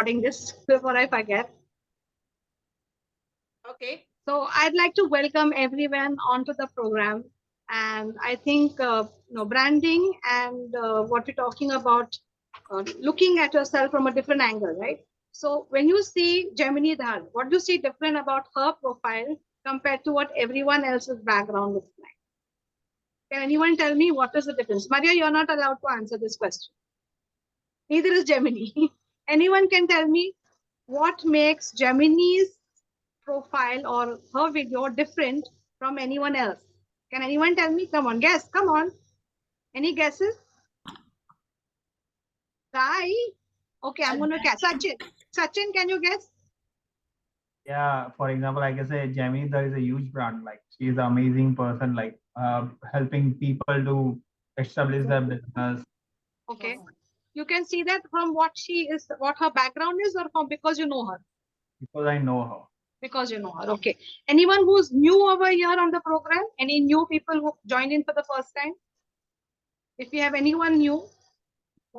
recording this before I forget. Okay, so I'd like to welcome everyone onto the program. And I think branding and what we're talking about, looking at yourself from a different angle, right? So when you see Gemini Dhar, what do you see different about her profile compared to what everyone else's background looks like? Can anyone tell me what is the difference? Maria, you're not allowed to answer this question. Neither is Gemini. Anyone can tell me what makes Gemini's profile or her video different from anyone else? Can anyone tell me? Come on, guess. Come on. Any guesses? Guy? Okay, I'm going to guess. Sachin, can you guess? Yeah, for example, I can say Gemini, there is a huge brand. Like, she is an amazing person, like helping people to establish their business. Okay. You can see that from what she is, what her background is, or from because you know her? Because I know her. Because you know her. Okay. Anyone who's new over here on the program? Any new people who joined in for the first time? If you have anyone new,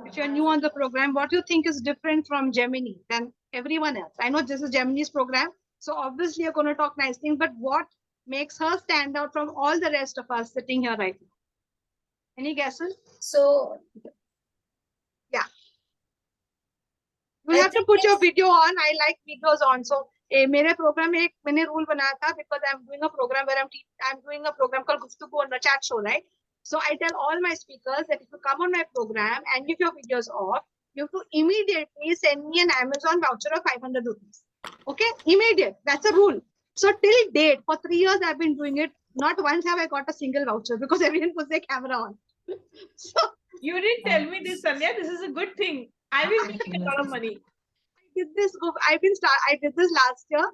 if you're new on the program, what do you think is different from Gemini than everyone else? I know this is Gemini's program, so obviously you're going to talk nice things, but what makes her stand out from all the rest of us sitting here right now? Any guesses? So, yeah. You have to put your video on. I like videos on. So, मेरे program में एक मैंने rule बनाया था because I'm doing a program where I'm doing a program called Guftugu on the chat show, right? So I tell all my speakers that if you come on my program and if your video is off, you have to immediately send me an Amazon voucher of 500 rupees. Okay, immediate. That's a rule. So till date, for 3 years I've been doing it. Not once have I got a single voucher because everyone puts their camera on. So you didn't tell me this, Sandhya. This is a good thing. I will make a lot of money. I did this last year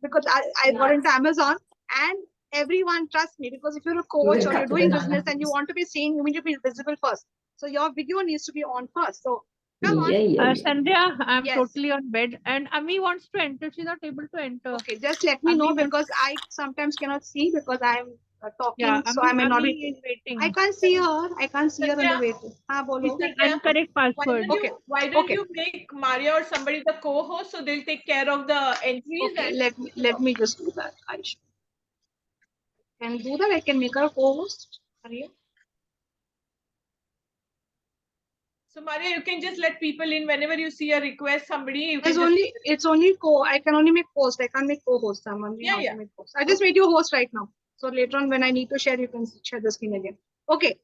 because I got into Amazon, and everyone trusts me because if you're a coach or you're doing business and you want to be seen, you need to be visible first. So your video needs to be on first. So come on. Sandhya, I'm totally on bed and Ami wants to enter. She's not able to enter. Okay, just let me know because I sometimes cannot see because I'm talking. So I may not be waiting. I can't see her. I can't see her on the waiting. Incorrect password. Why don't you make Maria or somebody the co-host so they'll take care of the entries? Okay, let me just do that. I can do that. I can make her a co-host. Maria. So Maria, you can just let people in whenever you see a request. Somebody, you can it's only I can only make host. I can't make co-host. I just made you a host right now. So later on, when I need to share, you can share the screen again. Okay.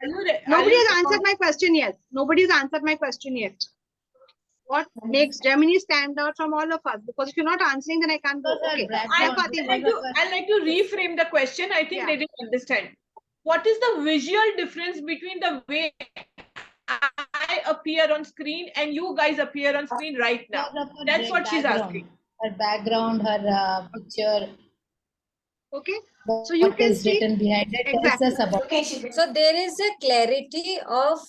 Nobody has answered my question yet. Nobody's answered my question yet. What makes Gemini stand out from all of us? Because if you're not answering, then I can't go. Okay. I'd like to reframe the question. I think they didn't understand. What is the visual difference between the way I appear on screen and you guys appear on screen right now? That's what she's asking. Her background, her picture. Okay. So you can see written behind it. Exactly. Okay. So there is a clarity of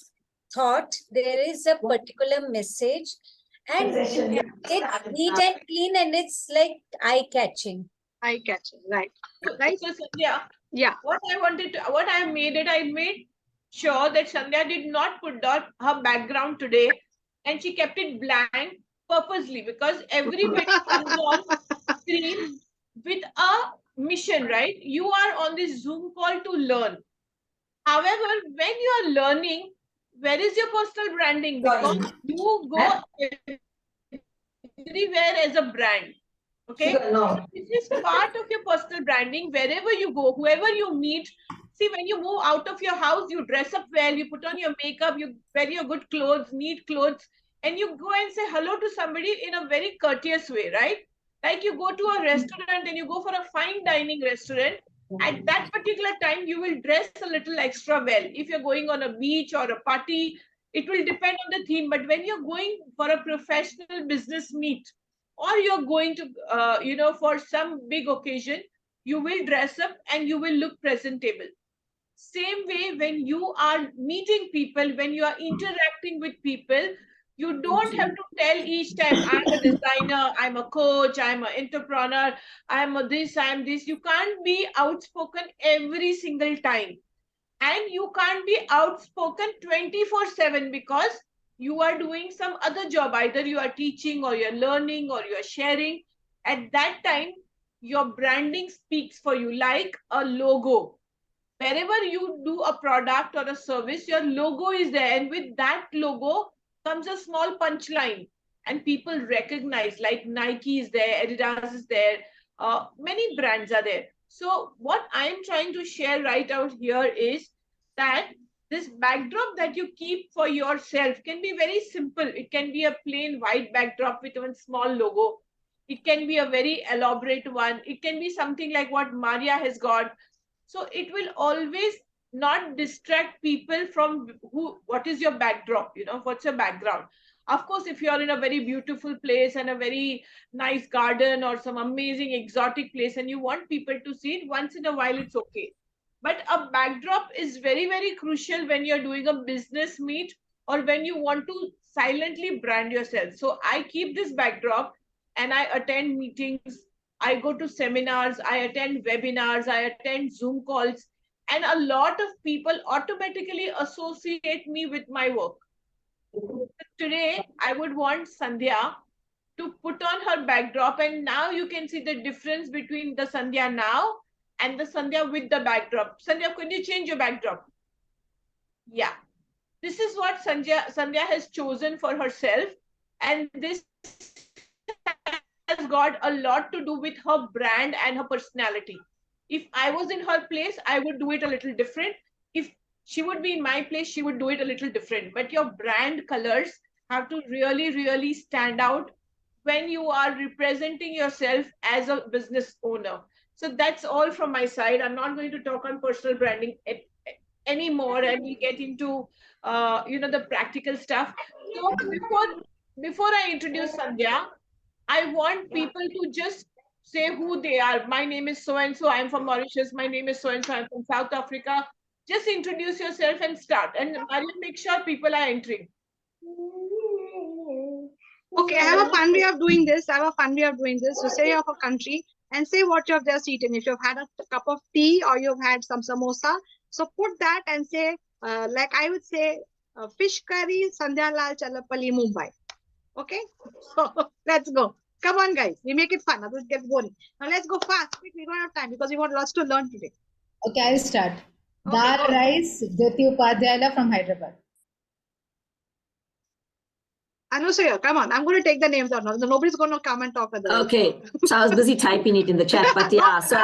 thought. There is a particular message, and it's neat and clean, and it's like eye-catching. Eye-catching, right? Right. So yeah. What I made it, I made sure that Sandhya did not put her background today, and she kept it blank purposely because everybody comes on screen with a mission, right? You are on this Zoom call to learn. However, when you are learning, where is your personal branding? Because you go everywhere as a brand. Okay, this is part of your personal branding. Wherever you go, whoever you meet. See, when you move out of your house, you dress up well, you put on your makeup, you wear your good clothes, neat clothes, and you go and say hello to somebody in a very courteous way, right? Like you go to a restaurant and you go for a fine dining restaurant. At that particular time, you will dress a little extra well. If you're going on a beach or a party, it will depend on the theme. But when you're going for a professional business meet, or you're going to, for some big occasion, you will dress up and you will look presentable. Same way, when you are meeting people, when you are interacting with people, you don't have to tell each time, I'm a designer, I'm a coach, I'm an entrepreneur, I'm a this, I'm this. You can't be outspoken every single time. And you can't be outspoken 24/7 because you are doing some other job, either you are teaching or you're learning or you're sharing. At that time, your branding speaks for you, like a logo. Wherever you do a product or a service, your logo is there, and with that logo comes a small punchline, and people recognize, like Nike is there, Adidas is there, many brands are there. So what I'm trying to share right out here is that this backdrop that you keep for yourself can be very simple. It can be a plain white backdrop with one small logo. It can be a very elaborate one. It can be something like what Maria has got. So it will always not distract people from what is your backdrop, what's your background. Of course, if you're in a very beautiful place and a very nice garden or some amazing exotic place and you want people to see it, once in a while, it's okay. But a backdrop is very, very crucial when you're doing a business meet or when you want to silently brand yourself. So I keep this backdrop and I attend meetings, I go to seminars, I attend webinars, I attend Zoom calls, and a lot of people automatically associate me with my work. Today, I would want Sandhya to put on her backdrop, and now you can see the difference between the Sandhya now and the Sandhya with the backdrop. Sandhya, could you change your backdrop? Yeah. This is what Sandhya has chosen for herself, and this has got a lot to do with her brand and her personality. If I was in her place, I would do it a little different. If she would be in my place, she would do it a little different. But your brand colors have to really, really stand out when you are representing yourself as a business owner. So that's all from my side. I'm not going to talk on personal branding anymore, and we get into the practical stuff. So before I introduce Sandhya, I want people to just say who they are. My name is so and so. I'm from Mauritius. My name is so and so. I'm from South Africa. Just introduce yourself and start. And Mariam, make sure people are entering. Okay, I have a fun way of doing this. You say your country and say what you have just eaten. If you've had a cup of tea or you've had some samosa, so put that and say, like I would say, fish curry, Sandhya Lal, Chalapalli, Mumbai. Okay, so let's go. Come on, guys. We make it fun. Otherwise, it gets boring. Now let's go fast. Quick, we don't have time because we got lots to learn today. Okay, I'll start. Okay, Dal go. rice, Jyoti Upadhyaya from Hyderabad. Anushya, come on. I'm going to take the names out now. Nobody's going to come and talk otherwise. Okay, so I was busy typing it in the chat, but yeah, so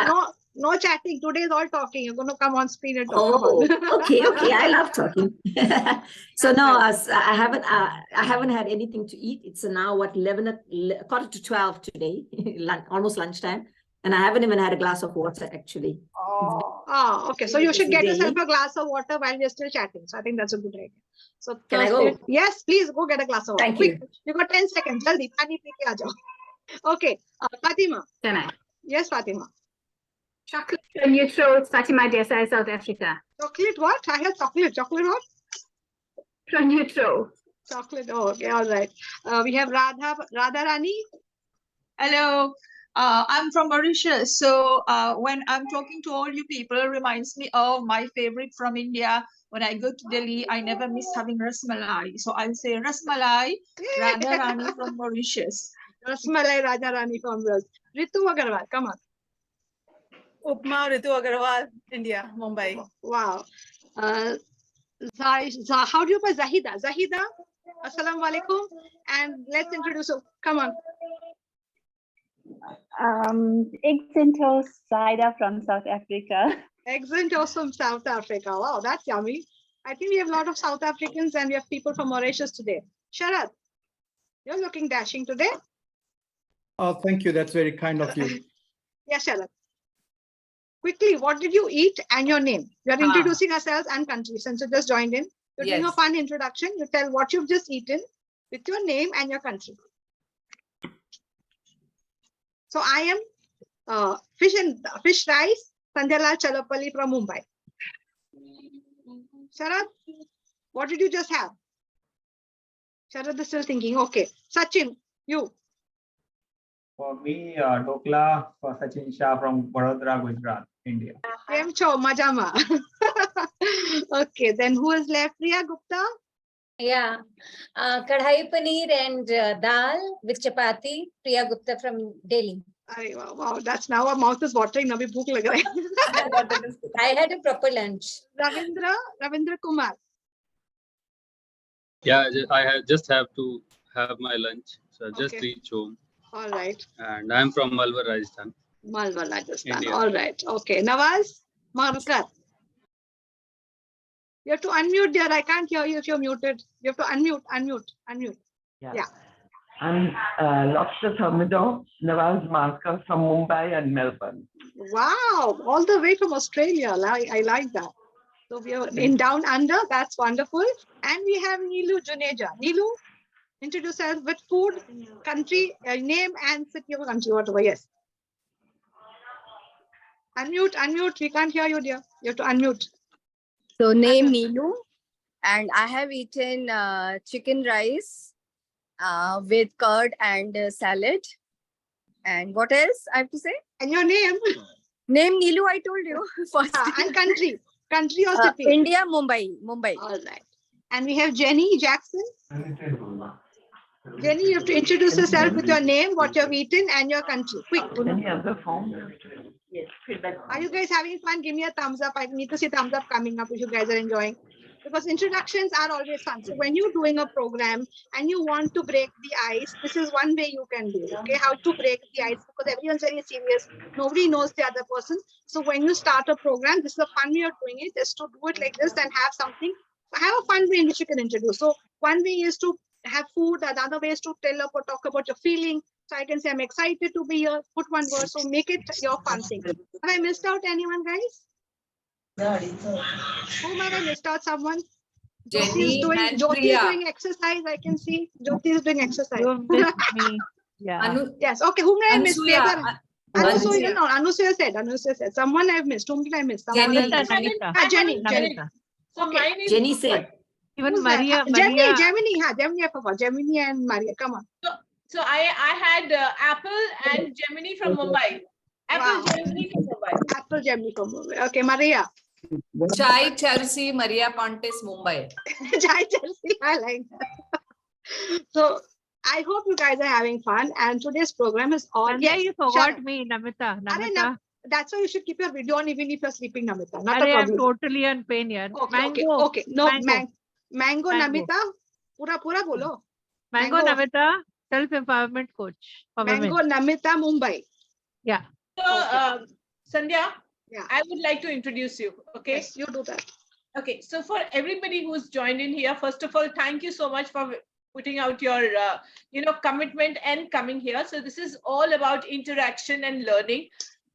no chatting. Today is all talking. You're going to come on screen and talk. oh, okay, I love talking. So no, I haven't had anything to eat. It's now what quarter to 12 today, almost lunchtime, and I haven't even had a glass of water actually. Oh, okay. So you should get yourself a glass of water while we're still chatting. So I think that's a good idea. So can I go? Yes, please go get a glass of water. Thank Quick. you. You got 10 seconds. Jaldi, pani pee ke aa jao. Okay, Fatima. Can I? Yes, Fatima. Chocolate neutral, Fatima Desai, South Africa. Chocolate what? I have chocolate. Chocolate what? Neutral. Chocolate. Oh, okay. All right. We have Radha Rani. Hello. I'm from Mauritius. So when I'm talking to all you people, it reminds me of my favorite from India. When I go to Delhi, I never miss having rasmalai. So I'll say rasmalai, Radha Rani from Mauritius. Rasmalai Radha Rani from Mauritius. Ritu Agarwal, come on. Upma Ritu Agarwal, India, Mumbai. Wow. How do you say Zahida? Zahida, Assalamu alaikum. And let's introduce you. Come on. Eggs and toast, Zaida from South Africa. Eggs and toast from South Africa. Wow, that's yummy. I think we have a lot of South Africans and we have people from Mauritius today. Sharad, you're looking dashing today. Oh, thank you. That's very kind of you. Yes, Sharad. Quickly, what did you eat and your name? We are introducing ourselves and country. Since you just joined in, you're doing a fun introduction. You tell what you've just eaten with your name and your country. So I am fish rice, Sandhya Lal Chalapalli from Mumbai. Sharad, what did you just have? Sharad is still thinking. Okay. Sachin, you. For me, Dokla for Sachin Shah from Vadodara, Gujarat, India. Majama. Okay, then who is left? Priya Gupta? Yeah. Kadhai paneer and dal with chapati. Priya Gupta from Delhi. Wow, wow, that's now our mouth is watering. Now we bhook lag raha hai. I had a proper lunch. Ravindra Kumar. Yeah, I just have to have my lunch. So I just Okay. reached home. All right. And I'm from Malvar, Rajasthan. Malwa, Rajasthan. India. All right. Okay. Nawaz Markar. You have to unmute, dear. I can't hear you if you're muted. You have to unmute. Yeah. I'm Lobster Thermidor, Nawaz Markar from Mumbai and Melbourne. Wow. All the way from Australia. I like that. So we are in down under. That's wonderful. And we have Neelu Juneja. Neelu, introduce yourself with food, country, name, and city of country, whatever. Yes. Unmute. We can't hear you, dear. You have to unmute. So name Neelu, and I have eaten chicken rice with curd and salad. And what else I have to say? And your name? Name Neelu, I told you. First. And country or city? India, Mumbai. All right. And we have Jenny Jackson. Jenny, you have to introduce yourself with your name, what you have eaten, and your country. Quick. Any other form? Yes. Are you guys having fun? Give me a thumbs up. I need to see thumbs up coming up if you guys are enjoying. Because introductions are always fun. So when you're doing a program and you want to break the ice, this is one way you can do. Okay, how to break the ice, because everyone's very serious. Nobody knows the other person. So when you start a program, this is a fun way of doing it, is to do it like this and have something. Have a fun way in which you can introduce. So one way is to have food. Another way is to talk about your feeling. So I can say I'm excited to be here. Put one word. So make it your fun thing. Have I missed out anyone, guys? Whom have I missed out? Someone? Jenny and Jyoti is Priya. doing exercise. I can see Jyoti is doing exercise. You missed me. Yeah. Yes. Okay. Whom did I miss? Ansuya. Anusya. No, Anusya said. Someone I've missed. Whom did I miss? Someone Jenny. Jenny. So Okay. mine is Jenny said. Even Who's that? Maria. Gemini, I forgot. Gemini and Maria. Come on. So I had Apple and Gemini from Mumbai. Apple, Gemini from Mumbai. Apple, Gemini from Mumbai. Okay, Maria. Chai, Chelsea, Maria Pontes, Mumbai. Chai, Chelsea. I like that. So I hope you guys are having fun. And today's program is all. And you forgot me, Namita. That's why you should keep your video on even if you're sleeping, Namita. Not a I'm problem. totally on pain here. Mango. Okay. No, mango, Namita. Pura bolo. Mango Namita, self-empowerment coach. Mango Namita, Mumbai. Yeah. So, Sandhya, I would like to introduce you. Okay. Yes, you do that. Okay. So for everybody who's joined in here, first of all, thank you so much for putting out your, commitment and coming here. So this is all about interaction and learning.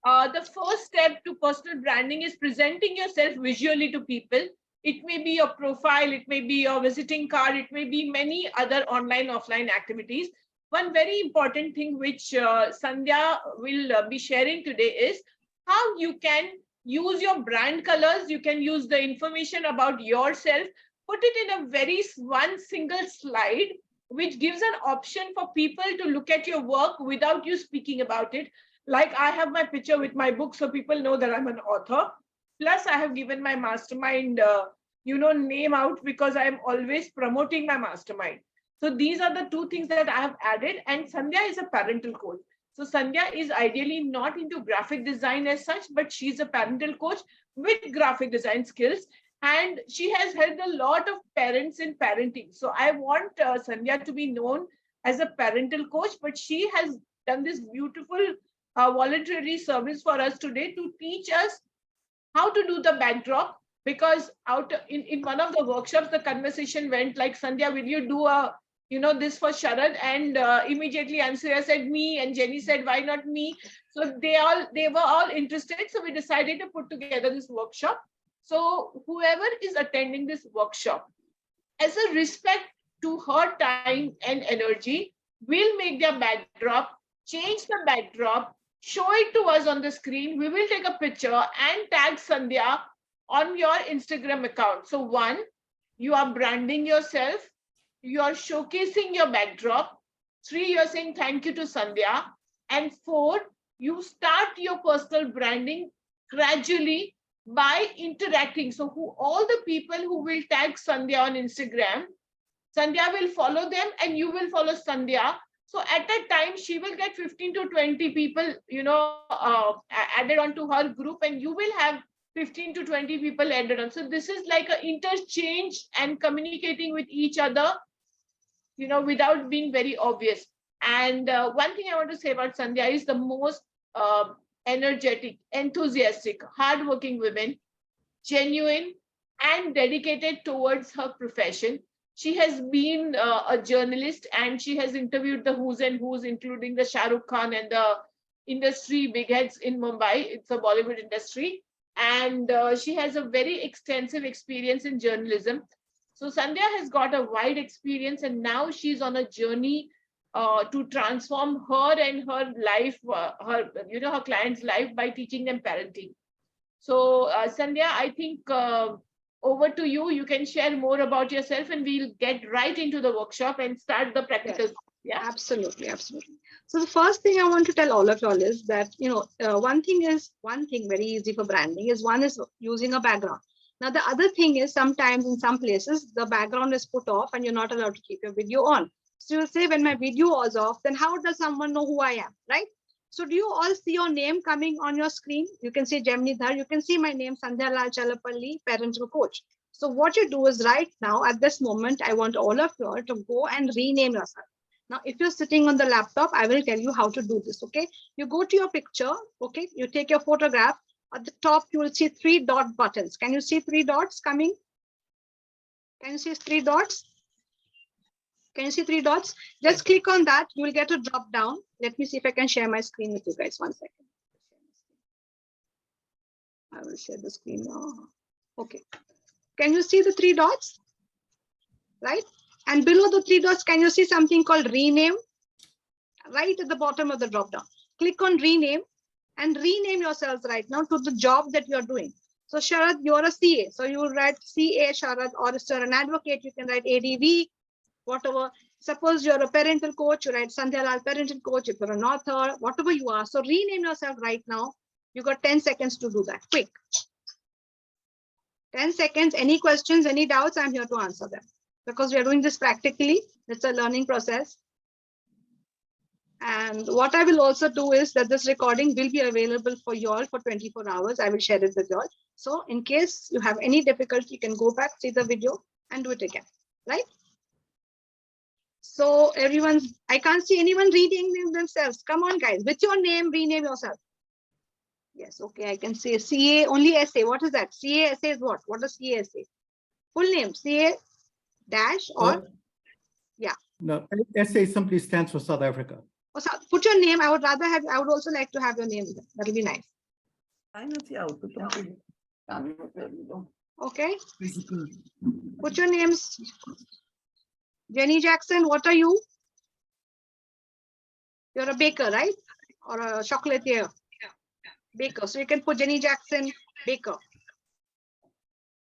The first step to personal branding is presenting yourself visually to people. It may be your profile, it may be your visiting card, it may be many other online, offline activities. One very important thing which Sandhya will be sharing today is how you can use your brand colors. You can use the information about yourself, put it in a one single slide, which gives an option for people to look at your work without you speaking about it. Like I have my picture with my book, so people know that I'm an author. Plus, I have given my mastermind, name out because I'm always promoting my mastermind. So these are the two things that I have added. And Sandhya is a parental coach. So Sandhya is ideally not into graphic design as such, but she's a parental coach with graphic design skills. And she has helped a lot of parents in parenting. So I want Sandhya to be known as a parental coach, but she has done this beautiful voluntary service for us today to teach us how to do the backdrop. Because in one of the workshops, the conversation went like, Sandhya, will you do this for Sharad? And immediately Ansuya said me, and Jenny said, why not me? So they were all interested. So we decided to put together this workshop. So whoever is attending this workshop, as a respect to her time and energy, will make their backdrop, change the backdrop, show it to us on the screen. We will take a picture and tag Sandhya on your Instagram account. So 1, you are branding yourself. You are showcasing your backdrop. 3, you're saying thank you to Sandhya. And 4, you start your personal branding gradually by interacting. So all the people who will tag Sandhya on Instagram Sandhya will follow them and you will follow Sandhya. So at that time, she will get 15 to 20 people, added onto her group, and you will have 15 to 20 people added on. So this is like an interchange and communicating with each other, without being very obvious. And one thing I want to say about Sandhya is the most energetic, enthusiastic, hardworking women, genuine and dedicated towards her profession. She has been a journalist and she has interviewed the who's and who's, including the Shah Rukh Khan and the industry big heads in Mumbai. It's a Bollywood industry. And she has a very extensive experience in journalism. So Sandhya has got a wide experience and now she's on a journey to transform her and her life, her client's life by teaching them parenting. So Sandhya, I think over to you. You can share more about yourself and we'll get right into the workshop and start the practical. Yes. Yeah, absolutely. So the first thing I want to tell all of y'all is that, one thing very easy for branding is one is using a background. Now, the other thing is sometimes in some places, the background is put off and you're not allowed to keep your video on. So you'll say when my video was off, then how does someone know who I am, right? So do you all see your name coming on your screen? You can see Gemini Dhar. You can see my name, SANDHYA LAL Chalapalli, parental coach. So what you do is right now, at this moment, I want all of you to go and rename yourself. Now, if you're sitting on the laptop, I will tell you how to do this, okay? You go to your picture, okay? You take your photograph. At the top, you will see 3 dot buttons. Can you see 3 dots coming? Can you see 3 dots? Can you see 3 dots? Just click on that. You will get a drop down. Let me see if I can share my screen with you guys. 1 second. I will share the screen now. Okay. Can you see the 3 dots? Right? And below the 3 dots, can you see something called rename? Right at the bottom of the drop down. Click on rename and rename yourselves right now to the job that you're doing. So Sharad, you're a CA. So you will write CA Sharad, or if you're an advocate, you can write ADV, whatever. Suppose you're a parental coach, you write SANDHYA LAL parental coach. If you're an author, whatever you are. So rename yourself right now. You got 10 seconds to do that. Quick. 10 seconds. Any questions, any doubts, I'm here to answer them. Because we are doing this practically. It's a learning process. And what I will also do is that this recording will be available for you all for 24 hours. I will share it with you all. So in case you have any difficulty, you can go back, see the video and do it again, right? So I can't see anyone reading themselves. Come on, guys, with your name, rename yourself. Yes, okay, I can say CA, only SA. What is that? CA, SA is what? What does CA, SA? Full name, CA dash or, yeah. No, SA simply stands for South Africa. Oh, so put your name. I would also like to have your name. That'll be nice. Okay. Put your names. Jenny Jackson, what are you? You're a baker, right? Or a chocolatier? Baker. So you can put Jenny Jackson, baker.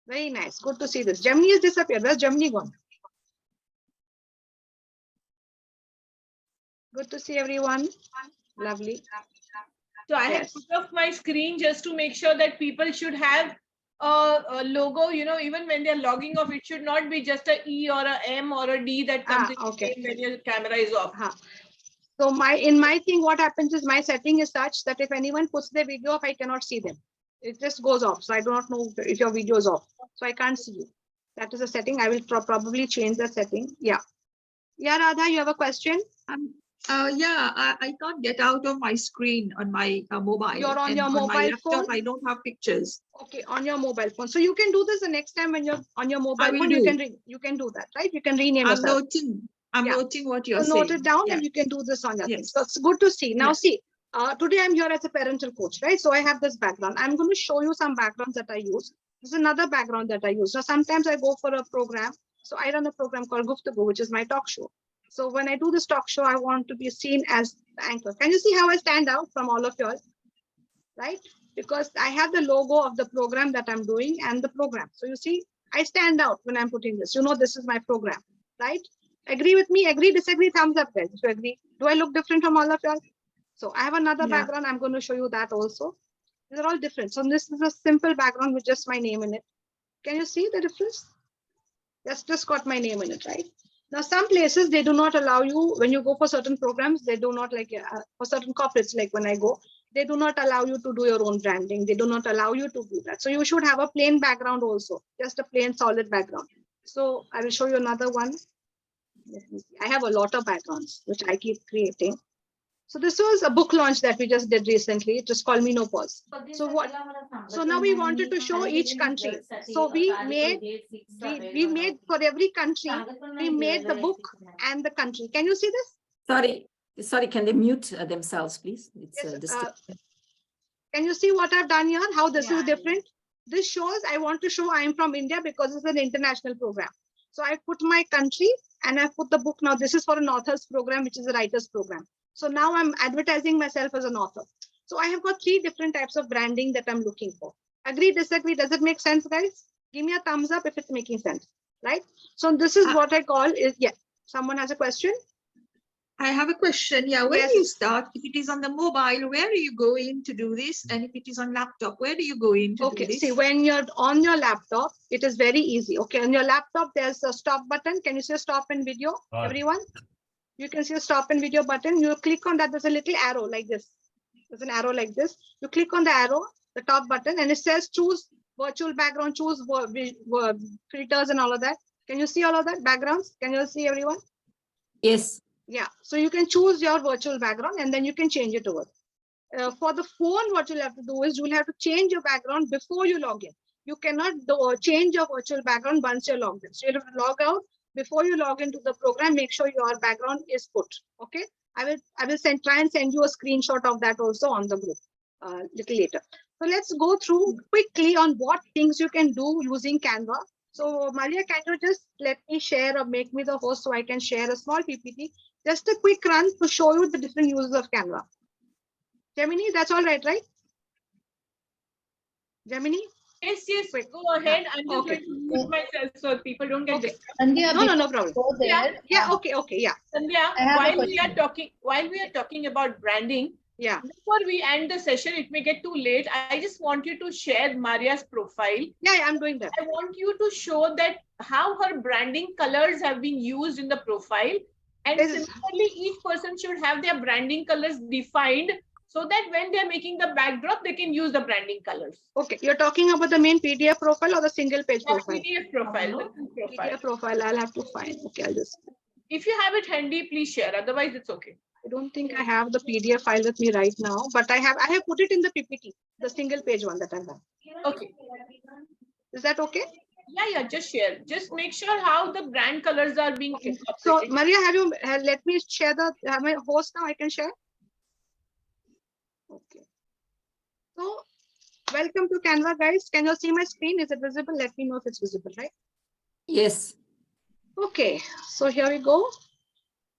Very nice. Good to see this. Gemini has disappeared. Where's Gemini gone? Good to see everyone. Lovely. So I have put off my screen just to make sure that people should have a logo, even when they're logging off, it should not be just a E or a M or a D that comes in when your camera is off. So in my thing, what happens is my setting is such that if anyone puts their video off, I cannot see them. It just goes off. So I do not know if your video is off. So I can't see you. That is a setting. I will probably change the setting. Yeah. Yeah, Radha, you have a question? I can't get out of my screen on my mobile. You're on your mobile my laptop, phone? I don't have pictures. Okay, on your mobile phone. So you can do this the next time when you're on your mobile phone. You can do that, right? You can rename yourself. I'm noting what you're saying. Note it down and you can do this on your thing. So it's good to see. Now see, today I'm here as a parental coach, right? So I have this background. I'm going to show you some backgrounds that I use. This is another background that I use. So sometimes I go for a program. So I run a program called Guftagu, which is my talk show. So when I do this talk show, I want to be seen as the anchor. Can you see how I stand out from all of y'all? Right? Because I have the logo of the program that I'm doing and the program. So you see, I stand out when I'm putting this. This is my program, right? Agree with me? Agree, disagree, thumbs up, guys. If you agree. Do I look different from all of y'all? So I have another background. I'm going to show you that also. These are all different. So this is a simple background with just my name in it. Can you see the difference? That's just got my name in it, right? Now, some places, they do not allow you, when you go for certain programs, they do not like, for certain corporates, like when I go, they do not allow you to do your own branding. They do not allow you to do that. So you should have a plain background also, just a plain solid background. So I will show you another one. Let me see. I have a lot of backgrounds, which I keep creating. So this was a book launch that we just did recently. It was called Menopause. So what? So now we wanted to show each country. So we made for every country, we made the book and the country. Can you see this? Sorry, can they mute themselves, please? It's Yes, can you see what I've done here? How this is different? This shows I want to show I am from India because it's an international program. So I put my country and I put the book. Now this is for an author's program, which is a writer's program. So now I'm advertising myself as an author. So I have got 3 different types of branding that I'm looking for. Agree, disagree? Does it make sense, guys? Give me a thumbs up if it's making sense, right? So this is what I call is, someone has a question? I have a question. Yeah, where do you start? If it is on the mobile, where are you going to do this? And if it is on laptop, where do you go in to do this? See, when you're on your laptop, it is very easy. Okay, on your laptop, there's a stop button. Can you see a stop in video, everyone? You can see a stop and video button. You click on that. There's a little arrow like this. There's an arrow like this. You click on the arrow, the top button, and it says choose virtual background, choose filters and all of that. Can you see all of that? Backgrounds? Can you see everyone? Yes. Yeah. So you can choose your virtual background and then you can change it over. For the phone, what you'll have to do is you'll have to change your background before you log in. You cannot change your virtual background once you're logged in. So you have to log out. Before you log into the program, make sure your background is put. Okay, I will try and send you a screenshot of that also on the group little later. So let's go through quickly on what things you can do using Canva. So Maria, can you just let me share or make me the host so I can share a small PPT? Just a quick run to show you the different uses of Canva. Gemini, that's all right, right? Gemini? Yes, go ahead. I'm just going to mute myself so people don't get distracted. No problem. Go there. Okay, yeah. Sandhya, while we are talking about branding, before we end the session, it may get too late. I just want you to share Maria's profile. Yeah, I'm doing that. I want you to show that how her branding colors have been used in the profile. And similarly, each person should have their branding colors defined so that when they're making the backdrop, they can use the branding colors. Okay, you're talking about the main PDF profile or the single page profile? PDF profile. PDF profile, I'll have to find. Okay, I'll just. If you have it handy, please share. Otherwise, it's okay. I don't think I have the PDF file with me right now, but I have put it in the PPT, the single page one that I have. Okay. Is that okay? Yeah, just share. Just make sure how the brand colors are being incorporated. So Maria, let me share have my host now, I can share. Okay. So welcome to Canva, guys. Can you see my screen? Is it visible? Let me know if it's visible, right? Yes. Okay, so here we go.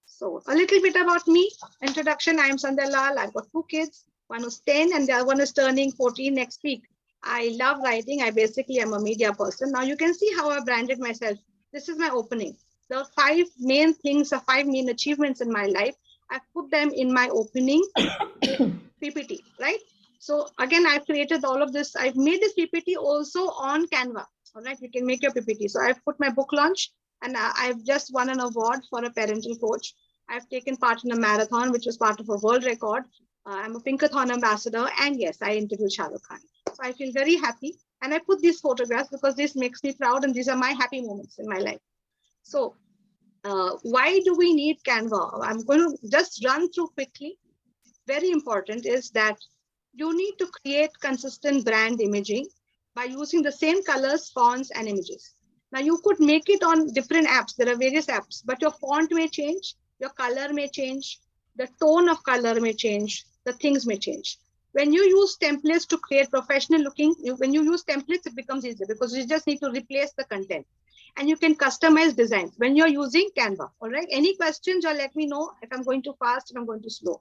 So a little bit about me. Introduction, I am SANDHYA Lal. I've got 2 kids. One is 10 and the other one is turning 14 next week. I love writing. I basically am a media person. Now you can see how I branded myself. This is my opening. The 5 main things, the 5 main achievements in my life, I've put them in my opening PPT, right? So again, I've created all of this. I've made this PPT also on Canva. All right, you can make your PPT. So I've put my book launch and I've just won an award for a parental coach. I've taken part in a marathon, which was part of a world record. I'm a Pinkathon ambassador. And yes, I interviewed Shah Rukh Khan. So I feel very happy. And I put these photographs because this makes me proud and these are my happy moments in my life. So why do we need Canva? I'm going to just run through quickly. Very important is that you need to create consistent brand imaging by using the same colors, fonts, and images. Now you could make it on different apps. There are various apps, but your font may change, your color may change, the tone of color may change, the things may change. When you use templates to create professional looking, when you use templates, it becomes easier because you just need to replace the content. And you can customize designs when you're using Canva. All right. Any questions or let me know if I'm going too fast, if I'm going too slow.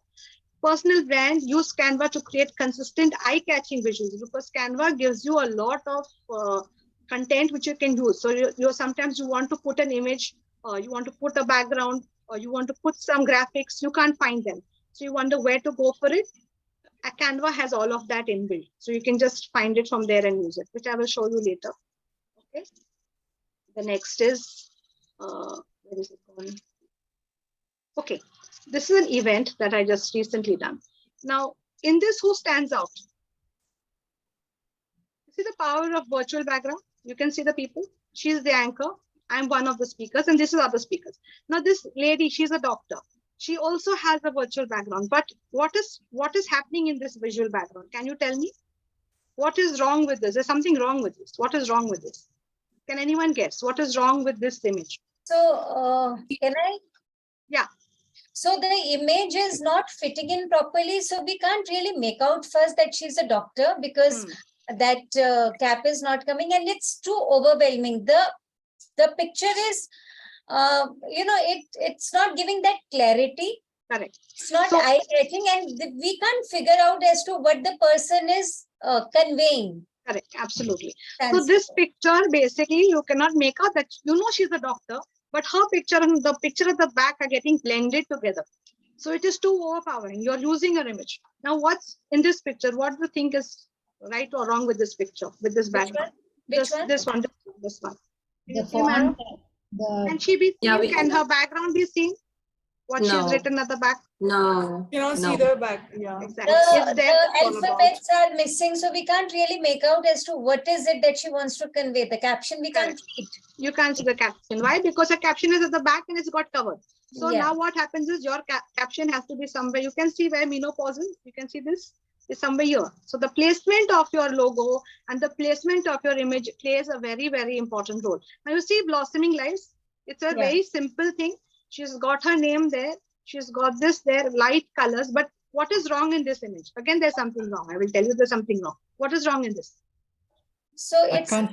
Personal brand, use Canva to create consistent eye-catching visuals because Canva gives you a lot of content which you can use. So you sometimes you want to put an image, you want to put a background, or you want to put some graphics, you can't find them. So you wonder where to go for it. Canva has all of that inbuilt. So you can just find it from there and use it, which I will show you later. Okay. The next is, Where is it going? Okay, this is an event that I just recently done. Now, in this, who stands out? See the power of virtual background? You can see the people. She's the anchor. I'm one of the speakers, and this is other speakers. Now, this lady, she's a doctor. She also has a virtual background. But what is happening in this visual background? Can you tell me? What is wrong with this? There's something wrong with this. What is wrong with this? Can anyone guess? What is wrong with this image? So, can I? Yeah. So the image is not fitting in properly. So we can't really make out first that she's a doctor because that cap is not coming and it's too overwhelming. The picture is, it's not giving that clarity. Correct. It's not eye-catching and we can't figure out as to what the person is conveying. Correct, absolutely. So this picture, basically, you cannot make out that, she's a doctor, but her picture and the picture at the back are getting blended together. So it is too overpowering. You're losing your image. Now, what's in this picture? What do you think is right or wrong with this picture, with this background? This one? This one. Can you see, madam? Can she be seen? Can her background be seen? What she's written at the back? No. You don't see the back. Yeah. Exactly. The alphabets are missing, so we can't really make out as to what is it that she wants to convey. The caption we can't read. You can't see the caption. Why? Because the caption is at the back and it's got covered. So now what happens is your caption has to be somewhere. You can see where menopause is. You can see this is somewhere here. So the placement of your logo and the placement of your image plays a very, very important role. Now you see Blossoming Lives. It's a very simple thing. She's got her name there. She's got this there, light colors. But what is wrong in this image? Again, there's something wrong. I will tell you there's something wrong. What is wrong in this? So it's this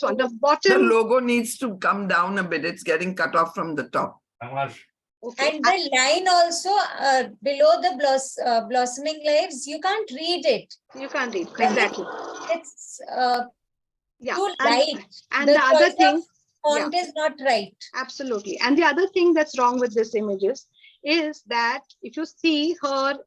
one, the bottom. The logo needs to come down a bit. It's getting cut off from the top. Okay. And the line also below the Blossoming Lives, you can't read it. You can't read, exactly. It's too light. And the other thing, font is not right. Absolutely. And the other thing that's wrong with this images is that if you see her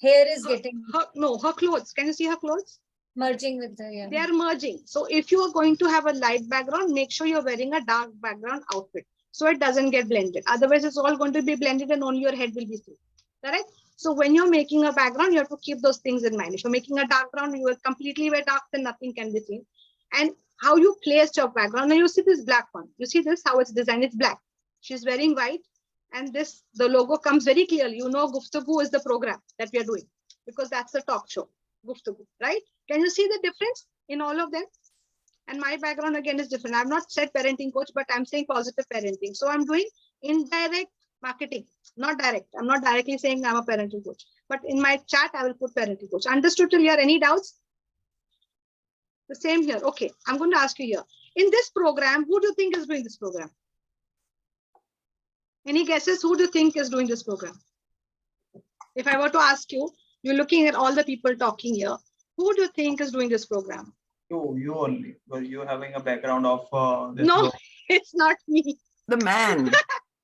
hair is getting her clothes. Can you see her clothes? Merging with the They are merging. So if you are going to have a light background, make sure you're wearing a dark background outfit so it doesn't get blended. Otherwise, it's all going to be blended and only your head will be seen. Correct? So when you're making a background, you have to keep those things in mind. If you're making a dark background, you will completely wear dark, then nothing can be seen. And how you placed your background. Now you see this black one. You see this, how it's designed, it's black. She's wearing white. And the logo comes very clearly. You know, Guftagu is the program that we are doing because that's the talk show, Guftagu, right? Can you see the difference in all of them? And my background again is different. I've not said parenting coach, but I'm saying positive parenting. So I'm doing indirect marketing, not direct. I'm not directly saying I'm a parenting coach, but in my chat, I will put parenting coach. Understood till here? Any doubts? The same here. Okay, I'm going to ask you here. In this program, who do you think is doing this program? Any guesses? Who do you think is doing this program? If I were to ask you, you're looking at all the people talking here. Who do you think is doing this program? You only, because you're having a background of this. No, it's not me. The man.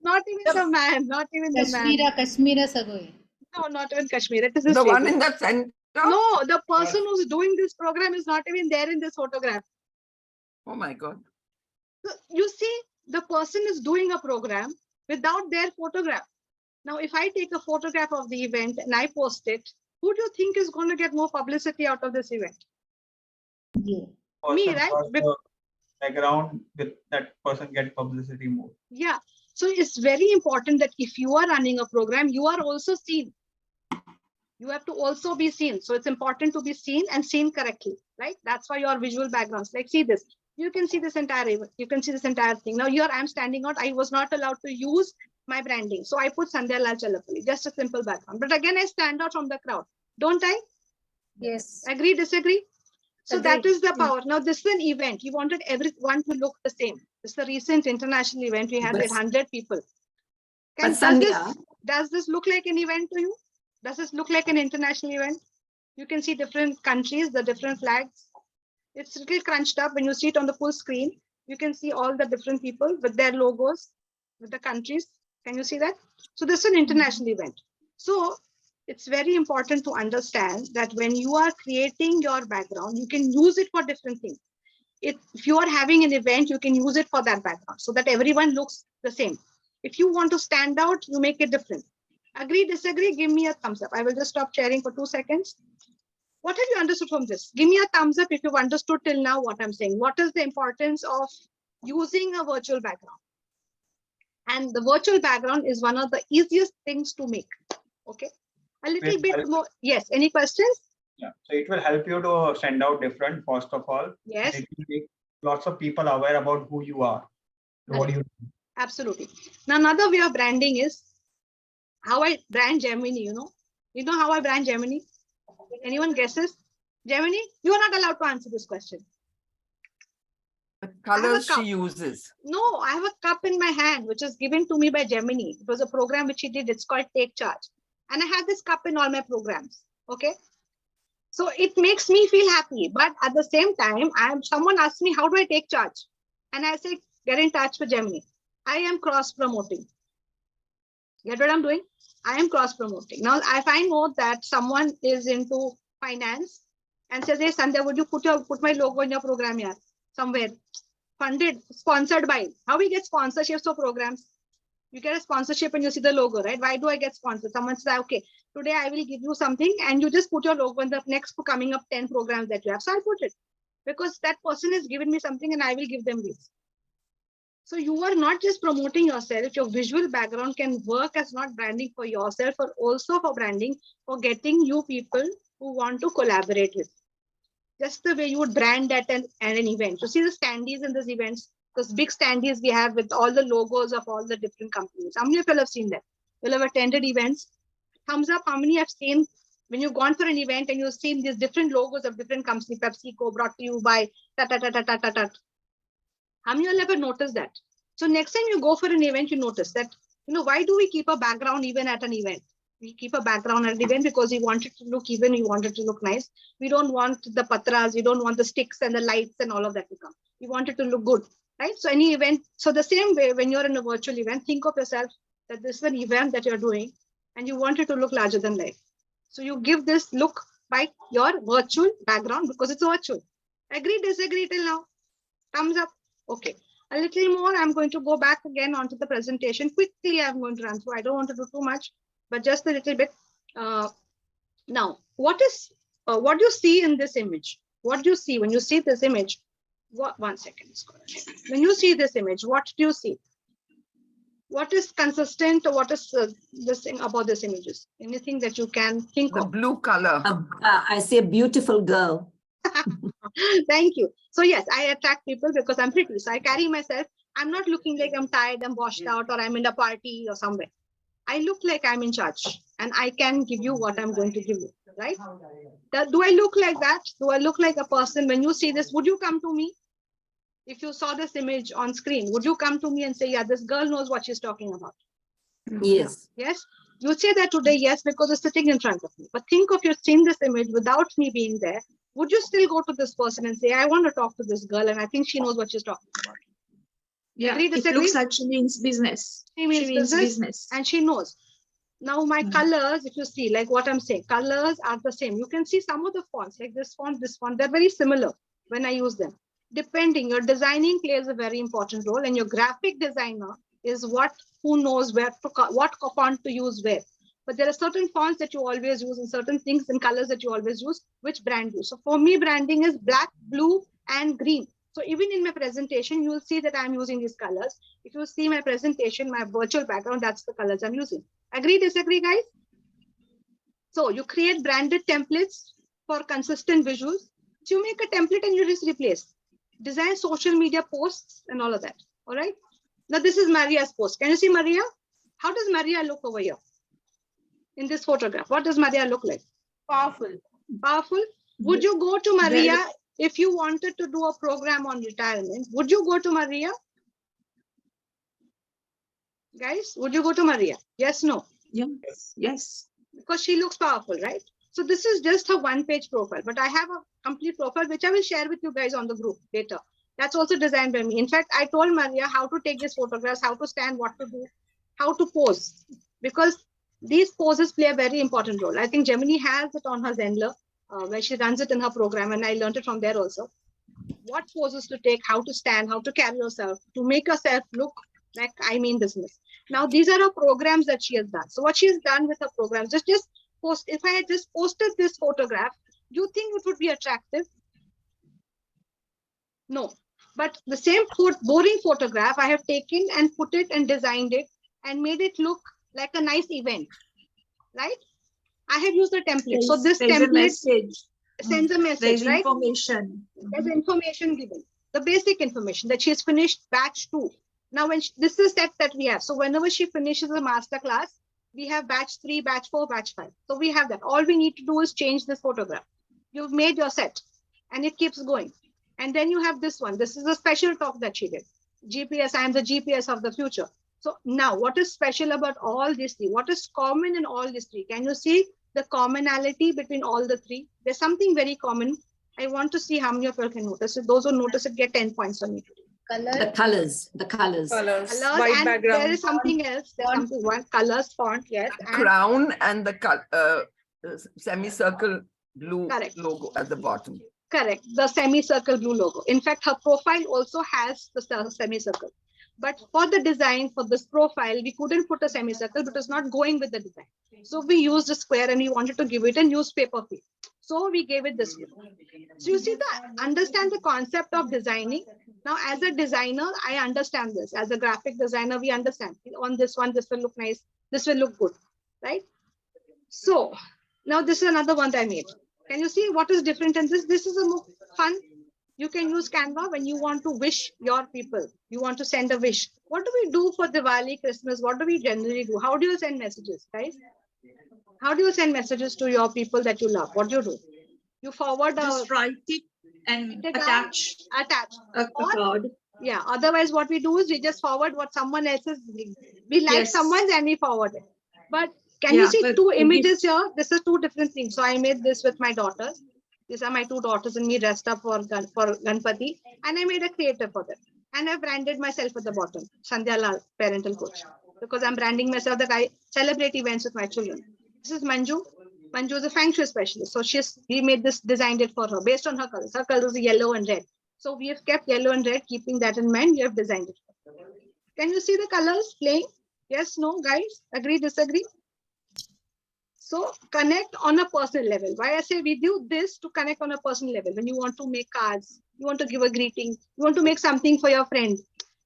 Not even the man. Not even the man. Kashmira Sagoi. No, not even Kashmir. It is this the one lady. in the center. No, the person who's doing this program is not even there in this photograph. Oh my God. So you see, the person is doing a program without their photograph. Now, if I take a photograph of the event and I post it, who do you think is going to get more publicity out of this event? You. Me, right? Background with that person get publicity more. Yeah. So it's very important that if you are running a program, you are also seen. You have to also be seen. So it's important to be seen and seen correctly, right? That's why your visual backgrounds, like see this, you can see this entire event. You can see this entire thing. Now here I'm standing out. I was not allowed to use my branding. So I put SANDHYA LAL Challapalli, just a simple background. But again, I stand out from the crowd. Don't I? Yes. Agree, disagree? So Agreed. that is the power. Now this is an event. You wanted everyone to look the same. This is a recent international event. We had 100 people. Does this look like an event to you? Does this look like an international event? You can see different countries, the different flags. It's a little crunched up. When you see it on the full screen, you can see all the different people with their logos, with the countries. Can you see that? So this is an international event. So it's very important to understand that when you are creating your background, you can use it for different things. if you are having an event, you can use it for that background so that everyone looks the same. If you want to stand out, you make it different. Agree, disagree? Give me a thumbs up. I will just stop sharing for 2 seconds. What have you understood from this? Give me a thumbs up if you've understood till now what I'm saying. What is the importance of using a virtual background? And the virtual background is one of the easiest things to make. Okay. A little bit more. Yes. Any questions? Yeah. So it will help you to send out different, first of all. Yes. It will make lots of people aware about who you are. What do you do? Absolutely. Now, another way of branding is how I brand Gemini, you know how I brand Gemini? Anyone guesses? Gemini, you are not allowed to answer this question. The colors she uses. No, I have a cup in my hand, which is given to me by Gemini. It was a program which he did. It's called Take Charge. And I have this cup in all my programs. Okay. So it makes me feel happy. But at the same time, someone asked me, how do I take charge? And I say, get in touch with Gemini. I am cross-promoting. Get what I'm doing? I am cross-promoting. Now, if I know that someone is into finance and says, hey, Sandhya, would you put my logo in your program here? Somewhere. Funded, sponsored by. How we get sponsorships for programs? You get a sponsorship and you see the logo, right? Why do I get sponsored? Someone says, okay, today I will give you something and you just put your logo in the next coming up 10 programs that you have. So I put it because that person has given me something and I will give them this. So you are not just promoting yourself. Your visual background can work as not branding for yourself, but also for branding, for getting you people who want to collaborate with. Just the way you would brand at an event. You see the standees in these events, those big standees we have with all the logos of all the different companies. How many of you have seen that? You'll have attended events. Thumbs up. How many have seen when you've gone for an event and you've seen these different logos of different companies, PepsiCo brought to you by ta-ta-ta-ta-ta-ta-ta. How many of you have ever noticed that? So next time you go for an event, you notice that, why do we keep a background even at an event? We keep a background at the event because we want it to look even, we want it to look nice. We don't want the patras, we don't want the sticks and the lights and all of that to come. We want it to look good, right? So any event, so the same way when you're in a virtual event, think of yourself that this is an event that you're doing and you want it to look larger than life. So you give this look by your virtual background because it's virtual. Agree, disagree till now? Thumbs up. Okay. A little more. I'm going to go back again onto the presentation. Quickly, I'm going to run through. I don't want to do too much, but just a little bit. Now, what do you see in this image? What do you see when you see this image? One second. When you see this image, what do you see? What is consistent? What is this thing about this images? Anything that you can think of? The blue color. I see a beautiful girl. Thank you. So yes, I attract people because I'm pretty. So I carry myself. I'm not looking like I'm tired, I'm washed out, or I'm in a party or somewhere. I look like I'm in charge and I can give you what I'm going to give you, right? Do I look like that? Do I look like a person? When you see this, would you come to me? If you saw this image on screen, would you come to me and say, yeah, this girl knows what she's talking about? Yes. Yes. You say that today, yes, because it's sitting in front of me. But think of you seeing this image without me being there. Would you still go to this person and say, I want to talk to this girl and I think she knows what she's talking about? Yeah, Agree, it looks like she means business. She means business. And she knows. Now my colors, if you see, like what I'm saying, colors are the same. You can see some of the fonts, like this font, they're very similar when I use them. Depending, your designing plays a very important role, and your graphic designer is who knows what font to use where. But there are certain fonts that you always use and certain things and colors that you always use, which brand you. So for me, branding is black, blue, and green. So even in my presentation, you'll see that I'm using these colors. If you see my presentation, my virtual background, that's the colors I'm using. Agree, disagree, guys? So you create branded templates for consistent visuals. So you make a template and you just replace. Design social media posts and all of that. All right. Now this is Maria's post. Can you see Maria? How does Maria look over here? In this photograph, what does Maria look like? Powerful. Powerful. Would you go to Maria if you wanted to do a program on retirement? Would you go to Maria? Guys, would you go to Maria? Yes, no? Yes, yes. Because she looks powerful, right? So this is just her one-page profile, but I have a complete profile, which I will share with you guys on the group later. That's also designed by me. In fact, I told Maria how to take these photographs, how to stand, what to do, how to pose, because these poses play a very important role. I think Gemini has it on her Zenler, where she runs it in her program, and I learned it from there also. what poses to take, how to stand, how to carry yourself, to make yourself look like I mean business. Now, these are her programs that she has done. So what she has done with her programs, just post, if I had just posted this photograph, do you think it would be attractive? No. But the same boring photograph, I have taken and put it and designed it and made it look like a nice event, right? I have used the template. So this template sends a message, There's right? information. There's information given. The basic information that she has finished batch 2. Now, when this is that we have. So whenever she finishes a master class, we have batch 3, batch 4, batch 5. So we have that. All we need to do is change this photograph. You've made your set and it keeps going. And then you have this one. This is a special talk that she did. GPS, I am the GPS of the future. So now what is special about all these 3? What is common in all these 3? Can you see the commonality between all the 3? There's something very common. I want to see how many of you can notice it. Those who notice it get 10 points on me today. The colors. Colors, white and background. there is something else. There's something one, colors, font, yes. And Crown and the semicircle blue logo at the bottom. correct, the semicircle blue logo. In fact, her profile also has the semicircle. But for the design for this profile, we couldn't put a semicircle because it's not going with the design. So we used a square and we wanted to give it a newspaper feel. So we gave it this way. So you see, understand the concept of designing. Now, as a designer, I understand this. As a graphic designer, we understand. On this one, this will look nice. This will look good, right? So now this is another one that I made. Can you see what is different in this? This is a more fun. You can use Canva when you want to wish your people. You want to send a wish. What do we do for Diwali, Christmas? What do we generally do? How do you send messages, guys? How do you send messages to your people that you love? What do you do? You forward Just write it and attach a card. Yeah. Otherwise, what we do is we just forward what someone else is. We like someone's and we forward it. But can you see 2 images here? This is 2 different things. So I made this with my daughters. These are my 2 daughters and me dressed up for Ganpati. And I made a creator for them. And I branded myself at the bottom. SANDHYA LAL, parental coach. Because I'm branding myself that I celebrate events with my children. This is Manju. Manju is a feng shui specialist. So we made this, designed it for her based on her colors. Her colors are yellow and red. So we have kept yellow and red, keeping that in mind. We have designed it. Can you see the colors playing? Yes, no, guys? Agree, disagree? So connect on a personal level. Why I say we do this to connect on a personal level. When you want to make cards, you want to give a greeting, you want to make something for your friend.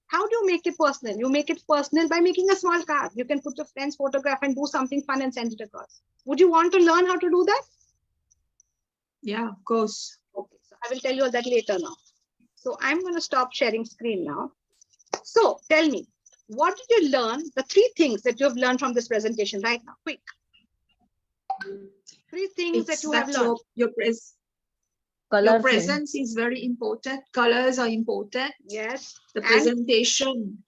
How do you make it personal? You make it personal by making a small card. You can put your friend's photograph and do something fun and send it across. Would you want to learn how to do that? Yeah, of course. Okay, so I will tell you all that later now. So I'm going to stop sharing screen now. So tell me, what did you learn? The 3 things that you have learned from this presentation right now. Quick. 3 things that you have learned. Your presence is very important. Colors are important. Yes. The presentation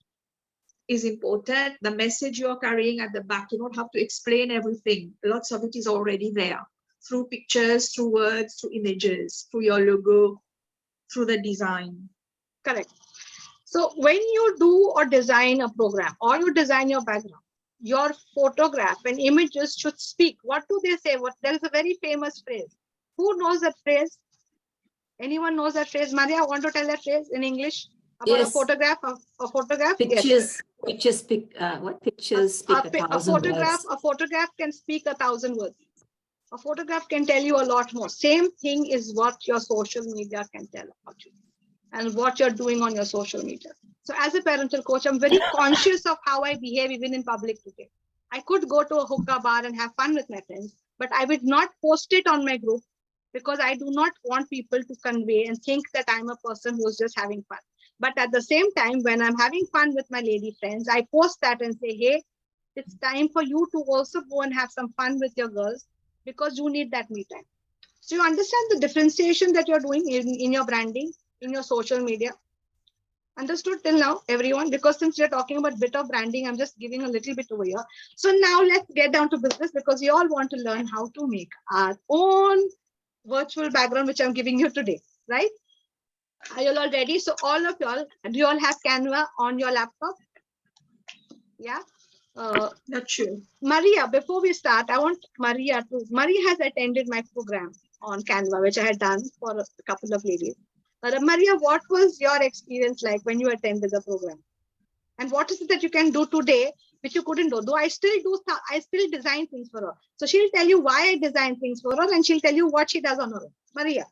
is important. The message you're carrying at the back, you don't have to explain everything. Lots of it is already there through pictures, through words, through images, through your logo, through the design. Correct. So when you do or design a program or you design your background, your photograph and images should speak. What do they say? There is a very famous phrase. Who knows that phrase? Anyone knows that phrase? Maria, want to tell that phrase in English? About a photograph? A photograph? Pictures, yes. Pictures speak, what pictures speak a thousand words. A photograph can speak 1,000 words. A photograph can tell you a lot more. Same thing is what your social media can tell about you and what you're doing on your social media. So as a parental coach, I'm very conscious of how I behave even in public today. I could go to a hookah bar and have fun with my friends, but I would not post it on my group because I do not want people to convey and think that I'm a person who's just having fun. But at the same time, when I'm having fun with my lady friends, I post that and say, hey, it's time for you to also go and have some fun with your girls because you need that me time. So you understand the differentiation that you're doing in your branding, in your social media. Understood till now, everyone? Because since we're talking about bit of branding, I'm just giving a little bit over here. So now let's get down to business because you all want to learn how to make our own virtual background, which I'm giving you today, right? Are you all ready? So all of y'all, do you all have Canva on your laptop? Yeah. Not sure. Maria, before we start, I want Maria has attended my program on Canva, which I had done for a couple of ladies. Maria, what was your experience like when you attended the program? And what is it that you can do today which you couldn't do? Though I still design things for her. So she'll tell you why I design things for her, and she'll tell you what she does on her own. Maria.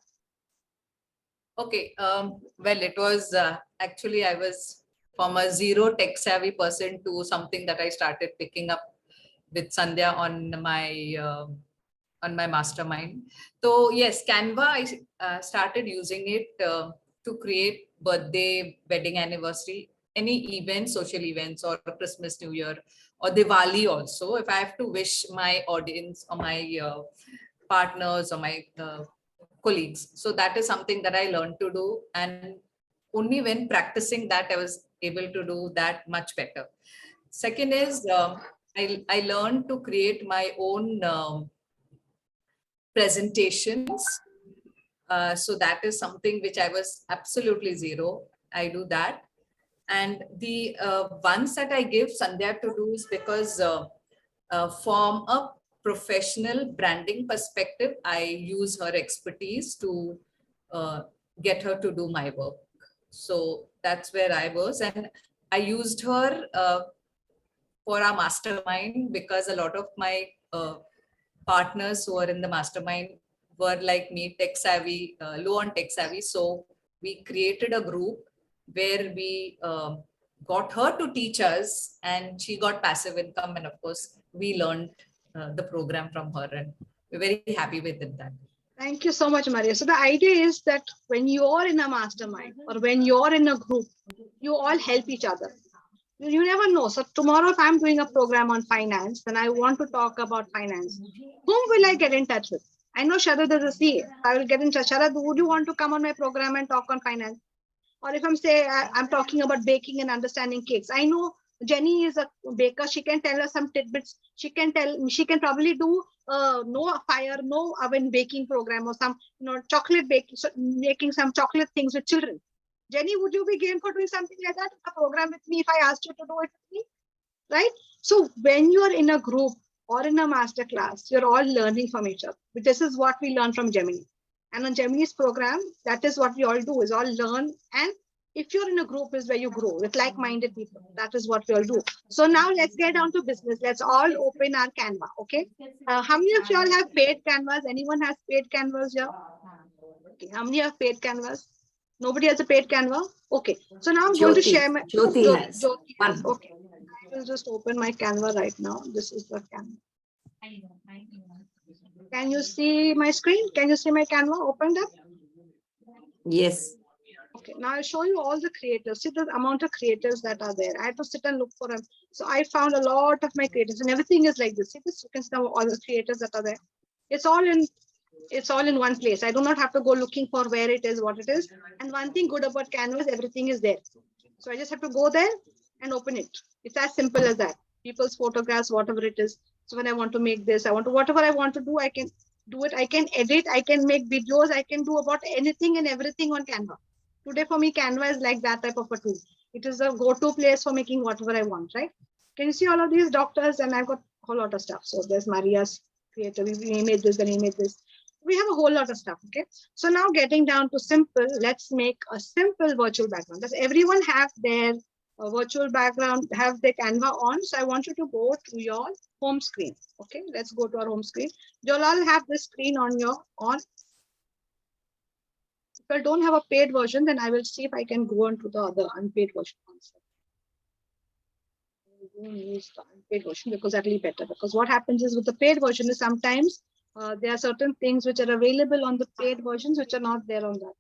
Okay. Well, it was actually I was from a zero tech savvy person to something that I started picking up with Sandhya on my mastermind. So yes, Canva, I started using it to create birthday, wedding anniversary, any events, social events, or Christmas, New Year, or Diwali also. If I have to wish my audience or my partners or my colleagues. So that is something that I learned to do. And only when practicing that, I was able to do that much better. Second is I learned to create my own presentations. So that is something which I was absolutely zero. I do that. And the ones that I give Sandhya to do is because from a professional branding perspective, I use her expertise to get her to do my work. So that's where I was. And I used her for our mastermind because a lot of my partners who are in the mastermind were like me, tech savvy, low on tech savvy. So we created a group where we got her to teach us, and she got passive income. And of course, we learned the program from her, and we're very happy with it. That. Thank you so much, Maria. So the idea is that when you're in a mastermind or when you're in a group, you all help each other. You never know. So tomorrow, if I'm doing a program on finance, then I want to talk about finance. Whom will I get in touch with? I know Sharad is a CA. I will get in touch. Sharad, would you want to come on my program and talk on finance? Or if I'm talking about baking and understanding cakes, I know Jenny is a baker. She can tell us some tidbits. She can probably do no fire, no oven baking program, or some chocolate baking, so making some chocolate things with children. Jenny, would you be game for doing something like that? A program with me if I asked you to do it with me, right? So when you are in a group or in a master class, you're all learning from each other. This is what we learn from Gemini. And on Gemini's program, that is what we all do, is all learn. And if you're in a group is where you grow with like-minded people. That is what we all do. So now let's get down to business. Let's all open our Canva, okay? How many of you all have paid Canvas? Anyone has paid Canvas here? Okay. How many have paid Canvas? Nobody has a paid Canva? Okay. So now I'm going to share my... Jyoti has. Okay. I will just open my Canva right now. This is the Canva. Can you see my screen? Can you see my Canva opened up? Yes. Okay, now I'll show you all the creators. See the amount of creators that are there. I had to sit and look for them. So I found a lot of my creators, and everything is like this. See this? You can see all the creators that are there. It's all in one place. I do not have to go looking for where it is, what it is. And one thing good about Canva is everything is there. So I just have to go there and open it. It's as simple as that. People's photographs, whatever it is. So when I want to make this, whatever I want to do, I can do it. I can edit, I can make videos, I can do about anything and everything on Canva. Today for me, Canva is like that type of a tool. It is a go-to place for making whatever I want, right? Can you see all of these doctors? And I've got a whole lot of stuff. So there's Maria's creator. We made this, then we made this. We have a whole lot of stuff, okay? So now getting down to simple, let's make a simple virtual background. Does everyone have their virtual background, have their Canva on? So I want you to go to your home screen, okay? Let's go to our home screen. You'll all have this screen on your If I don't have a paid version, then I will see if I can go on to the other unpaid version. I will use the unpaid version because that will be better. Because what happens is with the paid version is sometimes there are certain things which are available on the paid versions which are not there on that.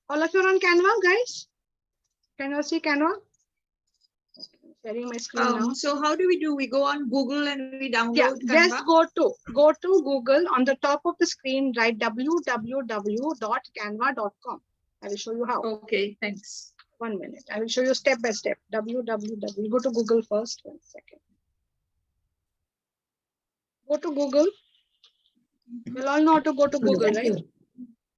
All of you are on Canva, guys? Can you see Canva? Sharing my screen now. So how do? We go on Google and we download Canva? Just go to Google. On the top of the screen, write www.canva.com. I will show you how. Okay, thanks. 1 minute. I will show you step by step. www. Go to Google first. 1 second. Go to Google. You'll all know how to go to Google, right?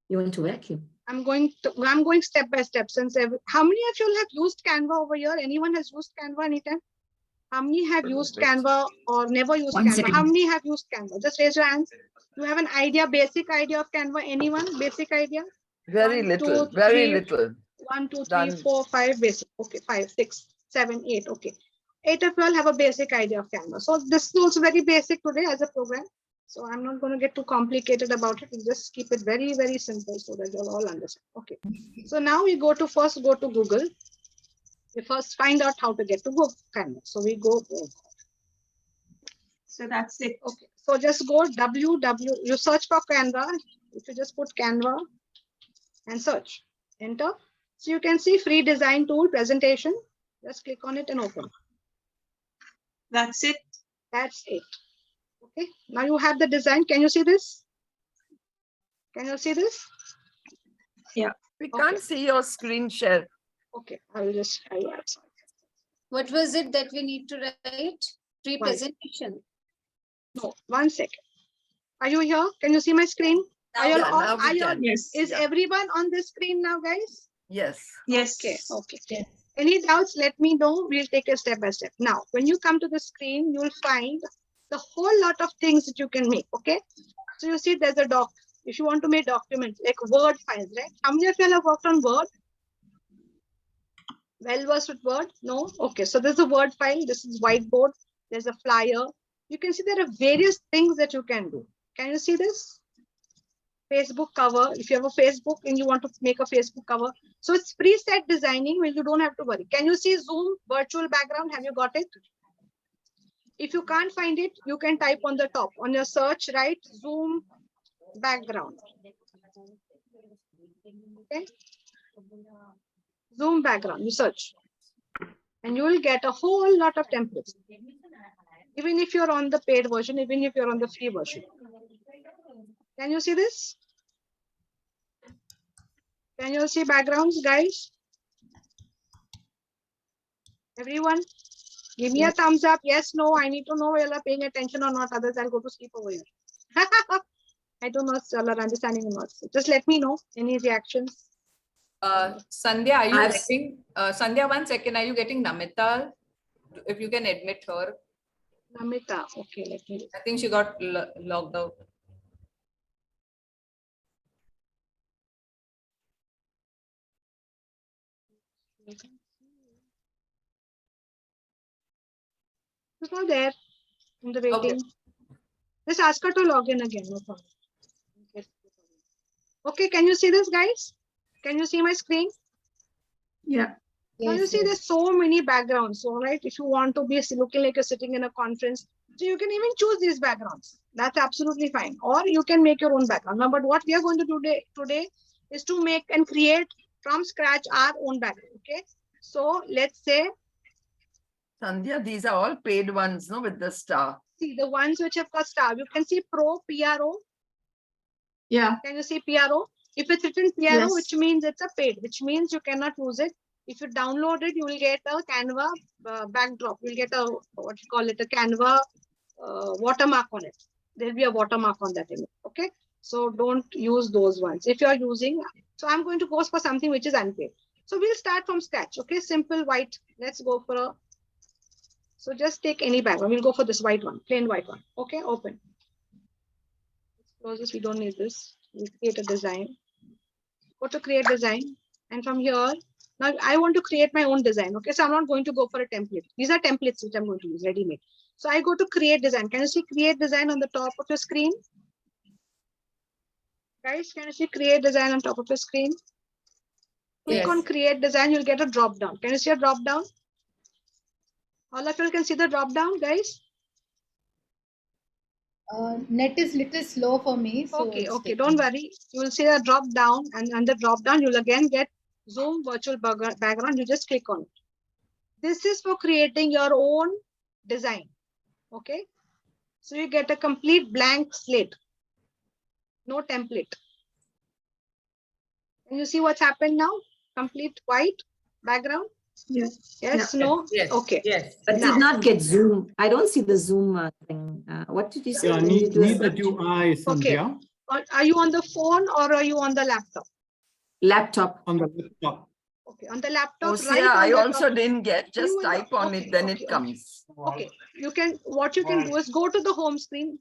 You want to vacuum? I'm going step by step. Since how many of you have used Canva over here? Anyone has used Canva anytime? How many have used Canva or never used Canva? How many have used Canva? Just raise your hands. You have an idea, basic idea of Canva? Anyone? Basic idea? Very little. Very little. 1, 2, 3, 4, 5 basic. Okay, 5, 6, 7, 8. Okay. 8 of you all have a basic idea of Canva. So this is also very basic today as a program. So I'm not going to get too complicated about it. We'll just keep it very, very simple so that you'll all understand. Okay. So now we first go to Google. We first find out how to get to Google Canva. So we go. So that's it. Okay. So just go you search for Canva. If you just put Canva and search, enter. So you can see free design tool presentation. Just click on it and open. That's it. That's it. Okay. Now you have the design. Can you see this? Can you see this? Yeah. We can't see your screen share. Okay. I will just try that. What was it that we need to write? Pre-presentation. No, 1 second. Are you here? Can you see my screen? Yes. Is everyone on this screen now, guys? Yes. Yes. Okay. Okay. Any doubts? Let me know. We'll take it step by step. Now, when you come to the screen, you'll find the whole lot of things that you can make. Okay. So you see there's a doc. If you want to make documents like Word files, right? How many of you have worked on Word? Well versed with Word? No? Okay. So there's a Word file. This is whiteboard. There's a flyer. You can see there are various things that you can do. Can you see this? Facebook cover. If you have a Facebook and you want to make a Facebook cover. So it's preset designing where you don't have to worry. Can you see Zoom virtual background? Have you got it? If you can't find it, you can type on the top. On your search, right? Zoom background. Okay. Zoom background. You search. And you will get a whole lot of templates. Even if you're on the paid version, even if you're on the free version. Can you see this? Can you see backgrounds, guys? Everyone? Give me a thumbs up. Yes, no. I need to know whether you're paying attention or not. Otherwise, I'll go to sleep over here. I don't know if you're understanding or not. So just let me know. Any reactions? Sandhya, are you getting? Sandhya, 1 second. Are you getting Namita? If you can admit her. Namita. Okay, let me. I think she got logged out. It's not there in the waiting. Okay. Just ask her to log in again. No problem. Okay, can you see this, guys? Can you see my screen? Yeah. Now you see there's so many backgrounds. So, right, if you want to be looking like you're sitting in a conference, so you can even choose these backgrounds. That's absolutely fine. Or you can make your own background. Now, but what we are going to do today is to make and create from scratch our own background. Okay. So let's say. Sandhya, these are all paid ones, no, with the star. See the ones which have got star. You can see Pro, PRO. Yeah. Can you see PRO? If it's written PRO, Yes. which means it's a paid, which means you cannot use it. If you download it, you will get a Canva backdrop. You'll get a, what you call it, a Canva watermark on it. There'll be a watermark on that image. Okay. So don't use those ones. If you're using, so I'm going to go for something which is unpaid. So we'll start from scratch. Okay. Simple white. Let's go for a, so just take any background. We'll go for this white one, plain white one. Okay. Open. Let's close this. We don't need this. We'll create a design. Go to create design. And from here, now I want to create my own design. Okay, so I'm not going to go for a template. These are templates which I'm going to use ready-made. So I go to create design. Can you see create design on the top of your screen? Guys, can you see create design on top of your screen? Click on create design, you'll get a drop down. Can you see a drop down? All of you can see the drop down, guys. Net is little slow for me. So Okay, don't worry. You will see a drop down, and under drop down, you'll again get Zoom virtual background. You just click on it. This is for creating your own design. Okay. So you get a complete blank slate. No template. Can you see what's happened now? Complete white background. Yes. Yes. No. Yes. Okay. Yes. But did not get Zoom. I don't see the Zoom thing. What did you say? Yeah, When you need do a the search? UI, Sandhya. Are you on the phone or are you on the laptop? Laptop. On the laptop. Okay, on the laptop. Oh, see, right on I the also top. didn't get. Just You will- type on okay, it, then okay, it comes. Okay, you can. What you can do is go to the home screen.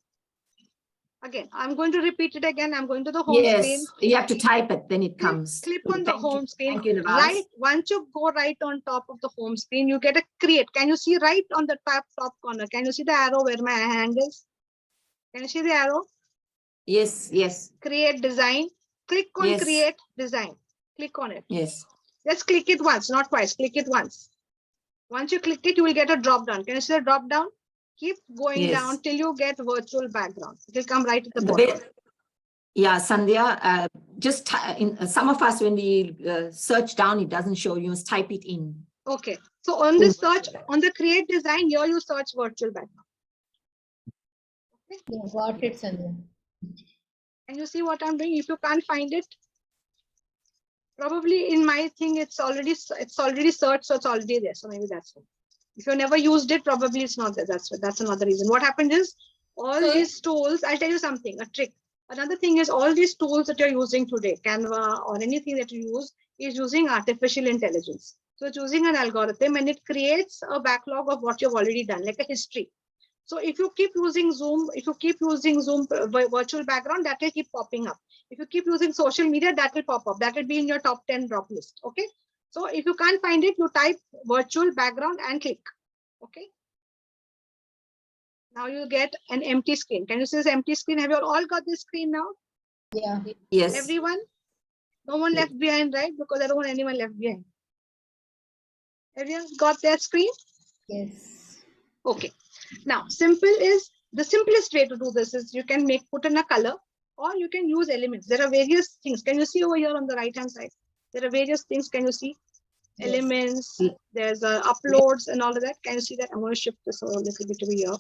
Again, I'm going to repeat it again. I'm going to the home screen. Yes, you have to type it, then it comes. Click on the home screen. Thank you, Navas. Right, once you go right on top of the home screen, you get a create. Can you see right on the top corner? Can you see the arrow where my hand is? Can you see the arrow? Yes, yes. Create design. Click on Yes. create design. Click on it. Yes. Just click it once, not twice. Click it once. Once you click it, you will get a drop down. Can you see the drop down? Keep going Yes. down till you get virtual background. It will come right at the bottom. Yeah, Sandhya, just in some of us, when we search down, it doesn't show. You must type it in. Okay. So on the search, on the create design, here you search virtual background. Okay. Yeah, got it, Sandhya. Can you see what I'm doing? If you can't find it, probably in my thing, it's already searched, so it's already there. So maybe that's it. If you never used it, probably it's not there. That's another reason. What happened is all these tools, I'll tell you something, a trick. Another thing is all these tools that you're using today, Canva or anything that you use, is using artificial intelligence. So it's using an algorithm and it creates a backlog of what you've already done, like a history. So if you keep using Zoom, virtual background, that will keep popping up. If you keep using social media, that will pop up. That will be in your top 10 drop list. Okay. So if you can't find it, you type virtual background and click. Okay. Now you get an empty screen. Can you see this empty screen? Have you all got this screen now? Yeah. Yes. Everyone? No one left behind, right? Because I don't want anyone left behind. Everyone got their screen? Yes. Okay. Now, the simplest way to do this is you can put in a color or you can use elements. There are various things. Can you see over here on the right hand side? There are various things. Can you see? Yes. Elements, there's uploads and all of that. Can you see that? I'm going to shift this a little bit over here.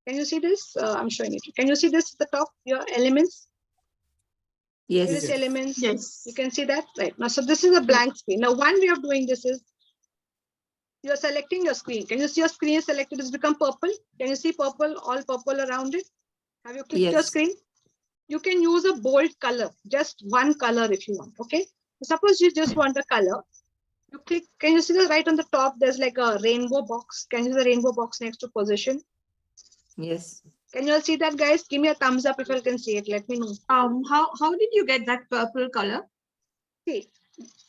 Can you see this? I'm showing it. Can you see this at the top? Your elements? Yes. This elements. Yes. You can see that? Right. Now, so this is a blank screen. Now, one way of doing this is you're selecting your screen. Can you see your screen selected? It's become purple. Can you see purple, all purple around it? Have you clicked your screen? You can use a bold color, just one color if you want. Okay. So suppose you just want a color. You click, can you see the right on the top? There's like a rainbow box. Can you see the rainbow box next to position? Yes. Can you all see that, guys? Give me a thumbs up if you can see it. Let me know. How did you get that purple color? See,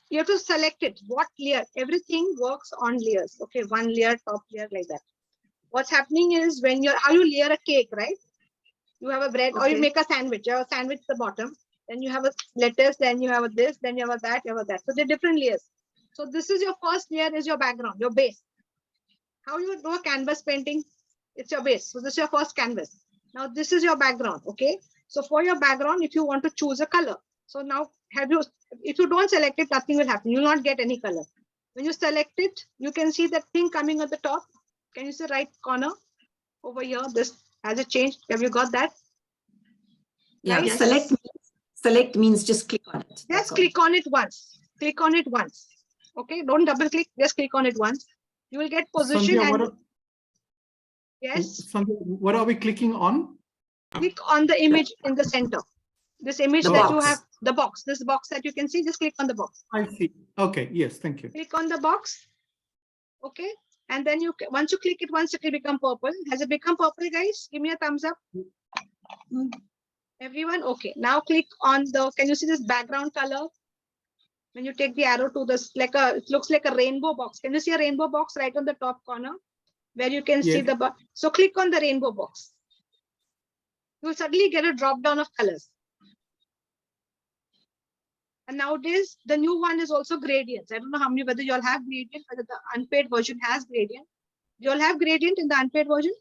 you have to select it. What layer? Everything works on layers. Okay, one layer, top layer, like that. What's happening is when how you layer a cake, right? You have a bread or you make a sandwich. You have a sandwich at the bottom. Then you have a lettuce. Then you have a this. Then you have a that. You have a that. So they're different layers. So this is your first layer, is your background, your base. How you do a canvas painting? It's your base. So this is your first canvas. Now this is your background. Okay. So for your background, if you want to choose a color. So now if you don't select it, nothing will happen. You will not get any color. When you select it, you can see that thing coming at the top. Can you see right corner over here? This has it changed? Have you got that? Yeah. Yes. Select means just click on it. Just click on it once. Click on it once. Okay. Don't double click. Just click on it once. You will get position. Sandhya, yes. Sandhya, what are we clicking on? Click on the image in the center. This image that you have, the box, this box that you can see, just click on the box. I see. Okay. Yes. Thank you. Click on the box. Okay. And then once you click it once, it will become purple. Has it become purple, guys? Give me a thumbs up. Everyone. Okay. Now click on can you see this background color? When you take the arrow to this, it looks like a rainbow box. Can you see a rainbow box right on the top corner where you can see the box? So click on the rainbow box. You will suddenly get a drop down of colors. And nowadays, the new one is also gradients. I don't know whether you all have gradient, whether the unpaid version has gradient. Do you all have gradient in the unpaid version?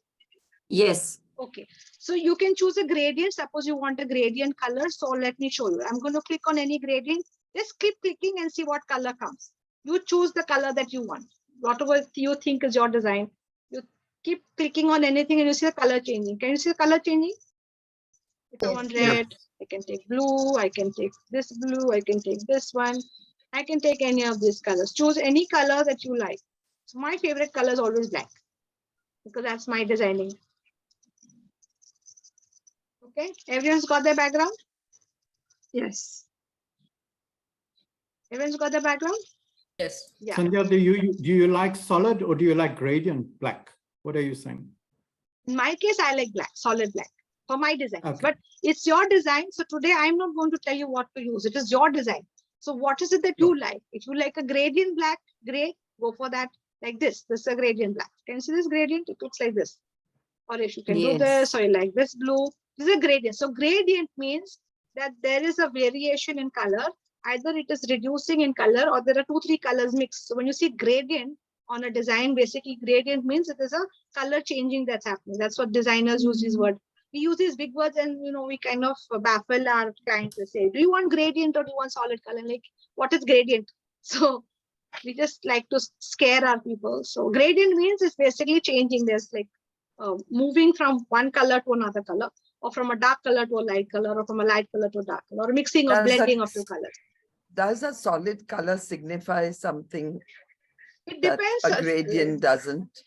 Yes. Okay. So you can choose a gradient. Suppose you want a gradient color. So let me show you. I'm going to click on any gradient. Just keep clicking and see what color comes. You choose the color that you want. Whatever you think is your design. You keep clicking on anything and you see the color changing. Can you see the color changing? If I want red, I can take blue. I can take this blue. I can take this one. I can take any of these colors. Choose any color that you like. So my favorite color is always black because that's my designing. Okay, everyone's got their background? Yes. Everyone's got the background? Yes. Yeah. Sandhya, do you like solid or do you like gradient black? What are you saying? In my case, I like black, solid black for my design. Okay. But it's your design. So today I'm not going to tell you what to use. It is your design. So what is it that you like? If you like a gradient black, gray, go for that. Like this. This is a gradient black. Can you see this gradient? It looks like this. Or if you can do this, or you like this blue. This is a gradient. So gradient means that there is a variation in color. Either it is reducing in color or there are 2-3 colors mixed. So when you see gradient on a design, basically gradient means it is a color changing that's happening. That's what designers use this word. We use these big words and we kind of baffle our clients to say, do you want gradient or do you want solid color? Like, what is gradient? So we just like to scare our people. So gradient means it's basically changing. There's like moving from one color to another color, or from a dark color to a light color, or from a light color to a dark color, or mixing or blending of two colors. Does a solid color signify something? It depends. A gradient doesn't.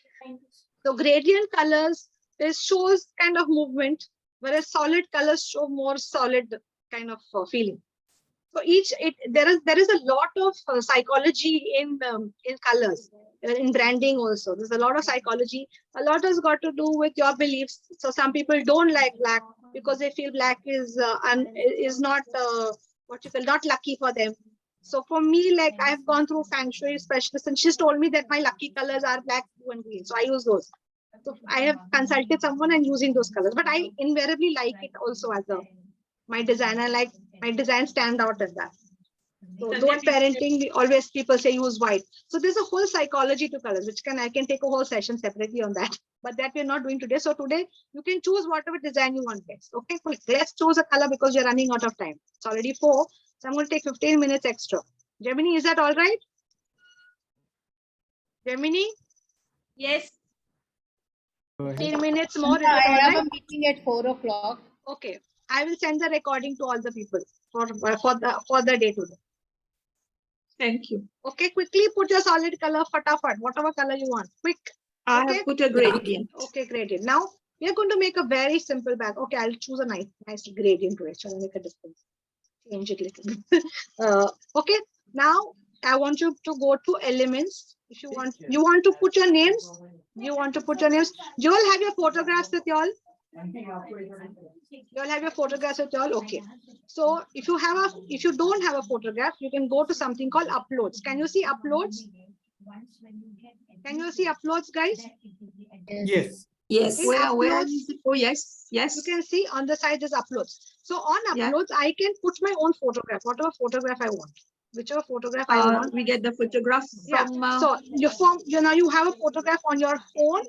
So gradient colors, it shows kind of movement, whereas solid colors show more solid kind of feeling. So there is a lot of psychology in colors, in branding also. There's a lot of psychology. A lot has got to do with your beliefs. So some people don't like black because they feel black is not not lucky for them. So for me, like I've gone through feng shui specialist, and she's told me that my lucky colors are black, blue, and green. So I use those. So I have consulted someone and using those colors, but I invariably like it also as my designer. Like my design stand out as that. So don't parenting, always people say use white. So there's a whole psychology to colors, which I can take a whole session separately on that. But that we're not doing today. So today you can choose whatever design you want best. Okay, quick. Let's choose a color because you're running out of time. It's already 4. So I'm going to take 15 minutes extra. Gemini, is that all right? Gemini? Yes. 15 minutes more. I have a meeting at 4 o'clock. Okay. I will send the recording to all the people for the day today. Thank you. Okay, quickly put your solid color, fatafat, whatever color you want. Quick. I have put a gradient. Okay, gradient. Now we are going to make a very simple bag. Okay, I'll choose a nice gradient to it. Shall I make a difference? Change it a little bit. Okay, now I want you to go to elements. If you want to put your names. You want to put your names. You all have your photographs with y'all. You all have your photographs with y'all. Okay. So if you don't have a photograph, you can go to something called uploads. Can you see uploads? Can you see uploads, guys? Yes. Yes. Where is it? Oh, yes. Yes. You can see on the side is uploads. So on uploads, I can put my own photograph, whatever photograph I want. Whichever photograph I want. We get the photograph from. So you have a photograph on your phone.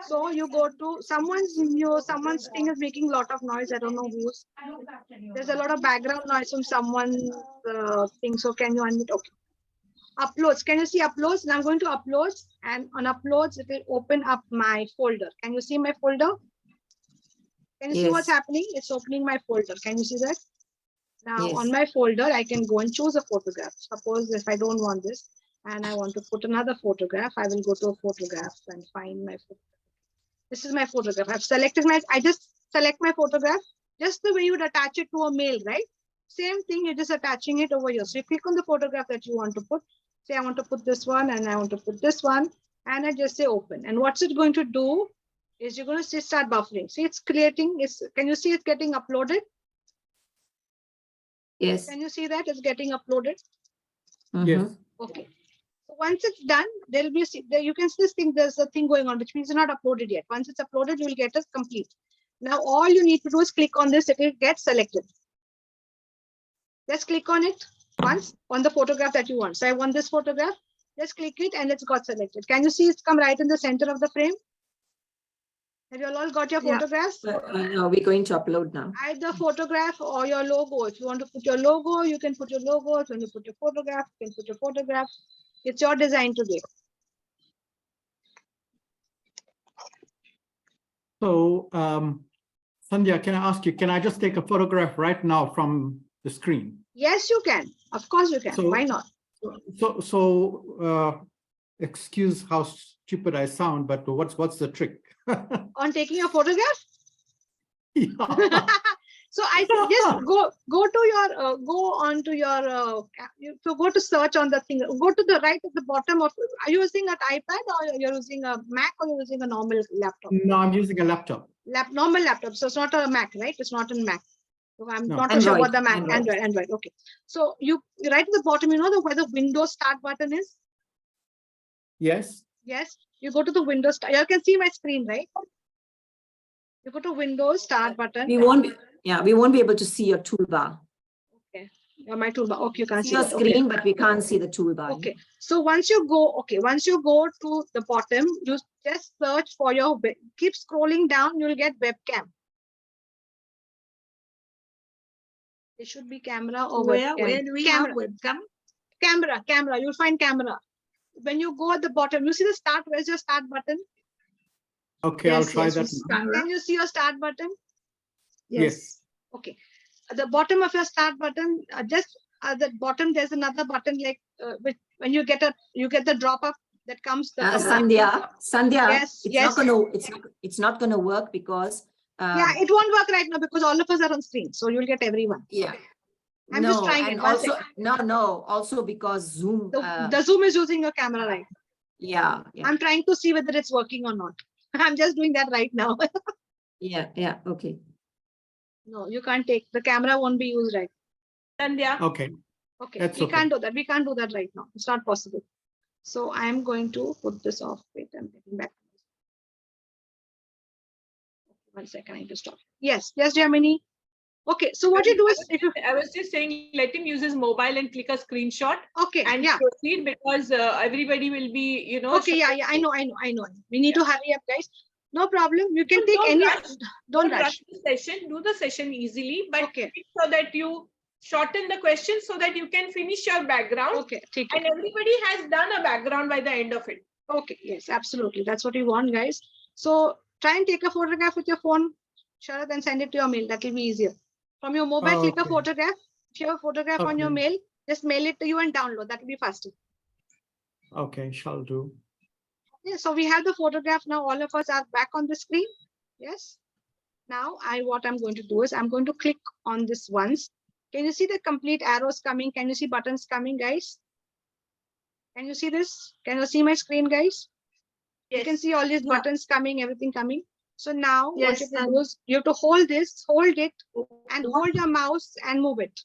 So you go to someone's thing is making a lot of noise. I don't know whose. There's a lot of background noise from someone's thing. So can you unmute? Okay. Uploads. Can you see uploads? Now I'm going to uploads, and on uploads it will open up my folder. Can you see my folder? Can you see what's happening? It's opening my folder. Can you see that? Now on my folder, I can go and choose a photograph. Suppose if I don't want this and I want to put another photograph, I will go to photographs and find my photograph. This is my photograph. I just select my photograph just the way you'd attach it to a mail, right? Same thing, you're just attaching it over here. So you click on the photograph that you want to put. Say I want to put this one and I want to put this one, and I just say open. And what's it going to do is you're going to start buffering. See, it's creating, can you see it getting uploaded? Yes. Can you see that it's getting uploaded? Yes. Okay. So once it's done, there will be you can see this thing. There's a thing going on, which means it's not uploaded yet. Once it's uploaded, you will get it complete. Now all you need to do is click on this. It will get selected. Just click on it once on the photograph that you want. So I want this photograph. Just click it and it's got selected. Can you see it's come right in the center of the frame? Have you all got your photographs? No, we're going to upload now. Either photograph or your logo. If you want to put your logo, you can put your logo. If you want to put your photograph, you can put your photograph. It's your design today. So, Sandhya, can I ask you, can I just take a photograph right now from the screen? Yes, you can. Of course you can. Why not? So excuse how stupid I sound, but what's the trick? On taking a photograph? Yeah. So I think just go to your go on to your so go to search on the thing. Go to the right at the bottom of. Are you using an iPad or you're using a Mac or you're using a normal laptop? No, I'm using a laptop. Normal laptop. So it's not a Mac, right? It's not a Mac. So I'm No, not too sure Android, what the Mac. Android. Okay. So you right at the bottom. You know where the Windows Start button is. Yes. Yes. You go to the Windows. You can see my screen, right? You go to Windows Start button. We won't be, yeah, we won't be able to see your toolbar. Okay. My toolbar. Okay, you can't See see your that. screen, Okay. but we can't see the toolbar. Okay. So once you go to the bottom, you just search for your keep scrolling down, you'll get webcam. It should be camera or webcam. Where do we have webcam? Camera. You'll find camera. When you go at the bottom, you see the start. Where's your start button? Okay, I'll try that now. Can you see your start button? Yes. Okay. At the bottom of your start button, just at the bottom, there's another button like when you get the drop up that comes. Sandhya, Yes, it's not gonna work because yeah, it won't work right now because all of us are on screen, so you'll get everyone. Yeah. I'm just trying it. Also because Zoom. The Zoom is using your camera, right? Yeah. I'm trying to see whether it's working or not. I'm just doing that right now. Yeah. Okay. No, you can't take the camera. Won't be used right. Sandhya. Okay. Okay. We can't do that. We can't do that right now. It's not possible. So I am going to put this off. Wait, I'm getting back. 1 second. I need to stop. Yes, Gemini. Okay, so what you do is I was just saying, let him use his mobile and click a screenshot. Okay, and proceed because everybody will be, Okay, yeah, I know. We need to hurry up, guys. No problem. You can take any. Don't rush the session. Do the session easily, but so that you shorten the question so that you can finish your background. Okay, and everybody has done a background by the end of it. Okay, yes, absolutely. That's what we want, guys. So try and take a photograph with your phone, Sharad, and send it to your mail. That will be easier. From your mobile, click a photograph. If you have a photograph on your mail, just mail it to you and download. That will be faster. Okay, shall do. Yeah, so we have the photograph now. All of us are back on the screen. Yes. Now, what I'm going to do is I'm going to click on this once. Can you see the complete arrows coming? Can you see buttons coming, guys? Can you see this? Can you see my screen, guys? Yes. You can see all these buttons coming, everything coming. So now what you have to do is you have to hold it, and hold your mouse and move it.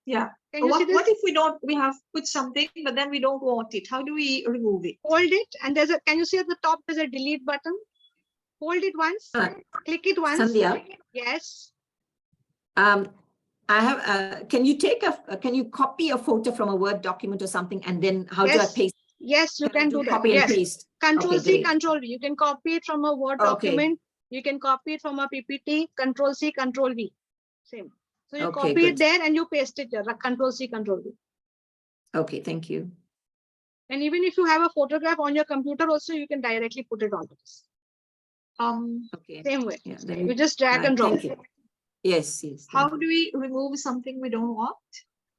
Yeah. Can you see this? What if we have put something, but then we don't want it? How do we remove it? Hold it, and can you see at the top, there's a delete button. Hold it once, click it once. Sandhya? Yes. I have, can you copy a photo from a Word document or something, and then how do I paste? Yes, you can do that. Copy and paste. Control C, Control V. You can copy it from a Word document. You can copy it from a PPT. Control C, Control V. Same. So you copy it there and you paste it there. Control C, Control V. Okay, thank you. And even if you have a photograph on your computer, also you can directly put it onto this. Same way. Yeah, you just drag and drop. Yes. How do we remove something we don't want?